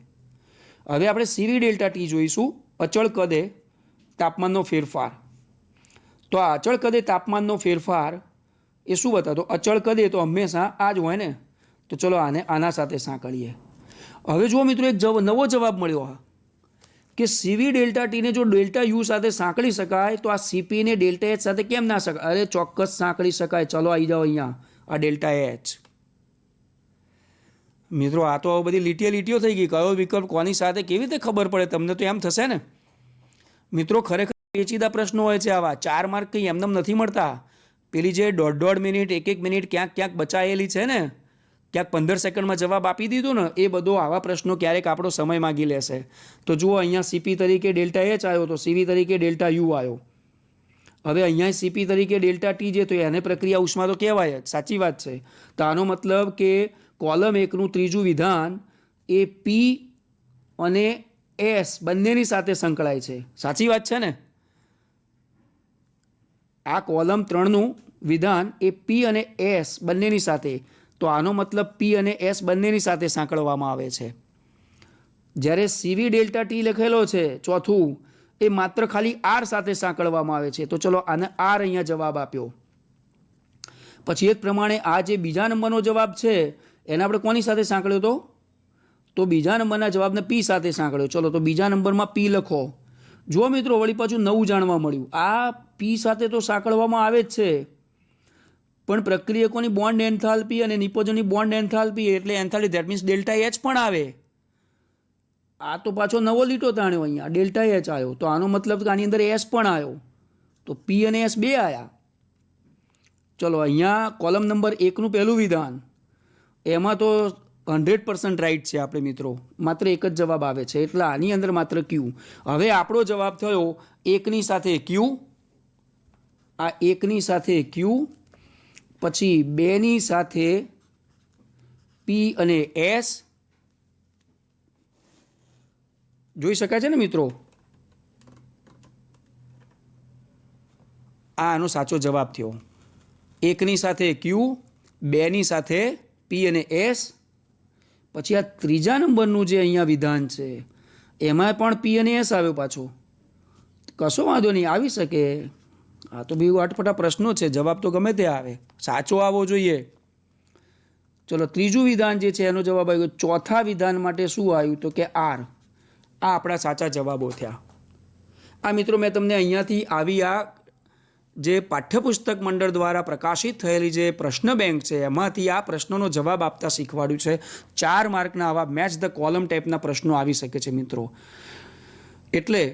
[SPEAKER 2] હવે આપણે CV ડેલ્ટા ટી જોઈશું, અચળ કદે તાપમાનનો ફેરફાર. તો આ અચળ કદે તાપમાનનો ફેરફાર એ શું બતાવતો? અચળ કદે તો હંમેશા આ જ હોય ને. તો ચલો આને આના સાથે સાંકળીએ. હવે જુઓ મિત્રો, એક નવો જવાબ મળ્યો કે CV ડેલ્ટા ટીને જો ડેલ્ટા U સાથે સાંકળી શકાય તો આ CP ને ડેલ્ટા H સાથે કેમ ના શકાય? અરે ચોક્કસ સાંકળી શકાય. ચલો આવી જાઓ અહીંયા, આ ડેલ્ટા H. મિત્રો આ તો બધી લીટીઓ થઈ ગઈ. કયો વિકલ્પ કોની સાથે કેવી રીતે ખબર પડે? તમને તો એમ થશે ને. મિત્રો ખરેખર પેચીદા પ્રશ્નો હોય છે આવા. 4 માર્ક કંઈ એમને નથી મળતા. પેલી જે 1.5 મિનિટ 1 મિનિટ ક્યાંક બચાયેલી છે ને, ક્યાંક 15 સેકન્ડમાં જવાબ આપી દીધો ને, એ બધો આવા પ્રશ્નો ક્યારેક આપણો સમય માગી લેશે. તો જુઓ અહીંયા CP તરીકે ડેલ્ટા H આવ્યો તો CV તરીકે ડેલ્ટા U આવ્યો. હવે અહીંયા CP તરીકે ડેલ્ટા ટી જે તો એને પ્રક્રિયા ઉષ્મા તો કહેવાય જ, સાચી વાત છે. તો આનો મતલબ કે કોલમ 1નું ત્રીજું વિધાન એ P અને S બંનેની સાથે સંકળાય છે. સાચી વાત છે ને. આ કોલમ 3નું વિધાન એ પી અને એસ બંનેની સાથે, તો આનો મતલબ પી અને એસ બંનેની સાથે સાંકળવામાં આવે છે. જ્યારે સીવી ડેલ્ટા ટી લખેલો છે ચોથું, એ માત્ર ખાલી આર સાથે સાંકળવામાં આવે છે. તો ચલો આને આર અહીંયા જવાબ આપ્યો. પછી એ જ પ્રમાણે આ જે બીજા નંબરનો જવાબ છે એને આપણે કોની સાથે સાંકળ્યો હતો? તો બીજા નંબરના જવાબને પી સાથે સાંકળ્યો. ચલો તો બીજા નંબરમાં પી લખો. જુઓ મિત્રો, વળી પાછું નવું જાણવા મળ્યું. આ પી સાથે તો સાંકળવામાં આવે જ છે, પણ પ્રક્રિયકોની બોન્ડ એન્થાલ્પી અને નિપજોની બોન્ડ એન્થાલ્પી એટલે enthalpy that means delta H પણ આવે. આ તો પાછો નવો લીટો તાણ્યો, અહીંયા ડેલ્ટા એચ આવ્યો, તો આનો મતલબ કે આની અંદર એસ પણ આવ્યો, તો પી અને એસ બે આવ્યા. ચલો અહીંયા કોલમ નંબર 1નું પહેલું વિધાન, એમાં તો 100% રાઈટ છે આપણે મિત્રો, માત્ર એક જ જવાબ આવે છે, એટલે આની અંદર માત્ર ક્યુ. હવે આપણો જવાબ થયો એકની સાથે ક્યુ, આ એકની સાથે ક્યુ, પછી બેની સાથે પી અને એસ. જોઈ શકાય છે ને મિત્રો? આ આનો સાચો જવાબ થયો. એકની સાથે ક્યુ, બેની સાથે પી અને એસ. પછી આ ત્રીજા નંબરનું જે અહીંયા વિધાન છે એમાં પણ પી અને એસ આવ્યો પાછો. કશો વાંધો નહીં, આવી શકે. આ તો બી અટપટા પ્રશ્નો છે, જવાબ તો ગમે તે આવે, સાચો આવવો જોઈએ. ચલો ત્રીજું વિધાન જે છે એનો જવાબ આવ્યો. ચોથા વિધાન માટે શું આવ્યું? તો કે આર. આ આપણા સાચા જવાબો થયા. આ મિત્રો મેં તમને અહીંયાથી આવી આ જે પાઠ્યપુસ્તક મંડળ દ્વારા પ્રકાશિત થયેલી જે પ્રશ્ન બેંક છે એમાંથી આ પ્રશ્નોનો જવાબ આપતા શીખવાડ્યું છે. 4 માર્કના આવા મેચ ધ કોલમ ટાઈપના પ્રશ્નો આવી શકે છે મિત્રો. એટલે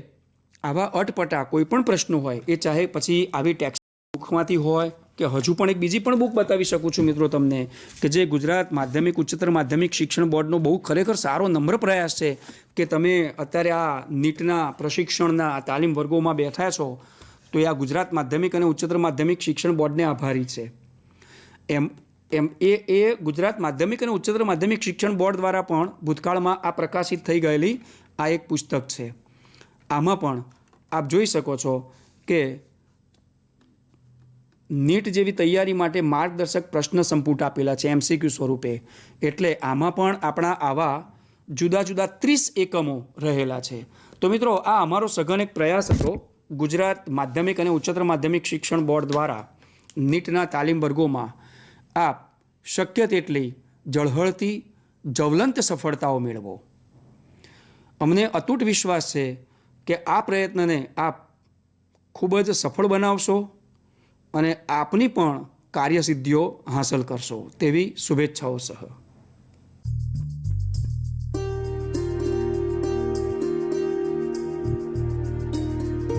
[SPEAKER 2] આવા અટપટા કોઈ પણ પ્રશ્નો હોય, એ ચાહે પછી આવી ટેક્સ્ટ બુકમાંથી હોય કે હજુ પણ એક બીજી પણ બુક બતાવી શકું છું મિત્રો તમને, કે જે ગુજરાત માધ્યમિક ઉચ્ચતર માધ્યમિક શિક્ષણ બોર્ડનો બહુ ખરેખર સારો નમ્ર પ્રયાસ છે કે તમે અત્યારે આ નીટના પ્રશિક્ષણના તાલીમ વર્ગોમાં બેઠા છો, તો એ આ ગુજરાત માધ્યમિક અને ઉચ્ચતર માધ્યમિક શિક્ષણ બોર્ડને આભારી છે. એ ગુજરાત માધ્યમિક અને ઉચ્ચતર માધ્યમિક શિક્ષણ બોર્ડ દ્વારા પણ ભૂતકાળમાં આ પ્રકાશિત થઈ ગયેલી આ એક પુસ્તક છે. આમાં પણ આપ જોઈ શકો છો કે નીટ જેવી તૈયારી માટે માર્ગદર્શક પ્રશ્ન સંપુટ આપેલા છે MCQ સ્વરૂપે. એટલે આમાં પણ આપણા આવા જુદા જુદા 30 એકમો રહેલા છે. તો મિત્રો આ અમારો સઘન એક પ્રયાસ હતો ગુજરાત માધ્યમિક અને ઉચ્ચતર માધ્યમિક શિક્ષણ બોર્ડ દ્વારા નીટના તાલીમ વર્ગોમાં આપ શક્ય તેટલી ઝળહળતી જ્વલંત સફળતાઓ મેળવો. અમને અતૂટ વિશ્વાસ છે કે આ પ્રયત્નને આપ ખૂબ જ સફળ બનાવશો અને આપની પણ કાર્યસિદ્ધિઓ હાંસલ કરશો, તેવી શુભેચ્છાઓ સહ.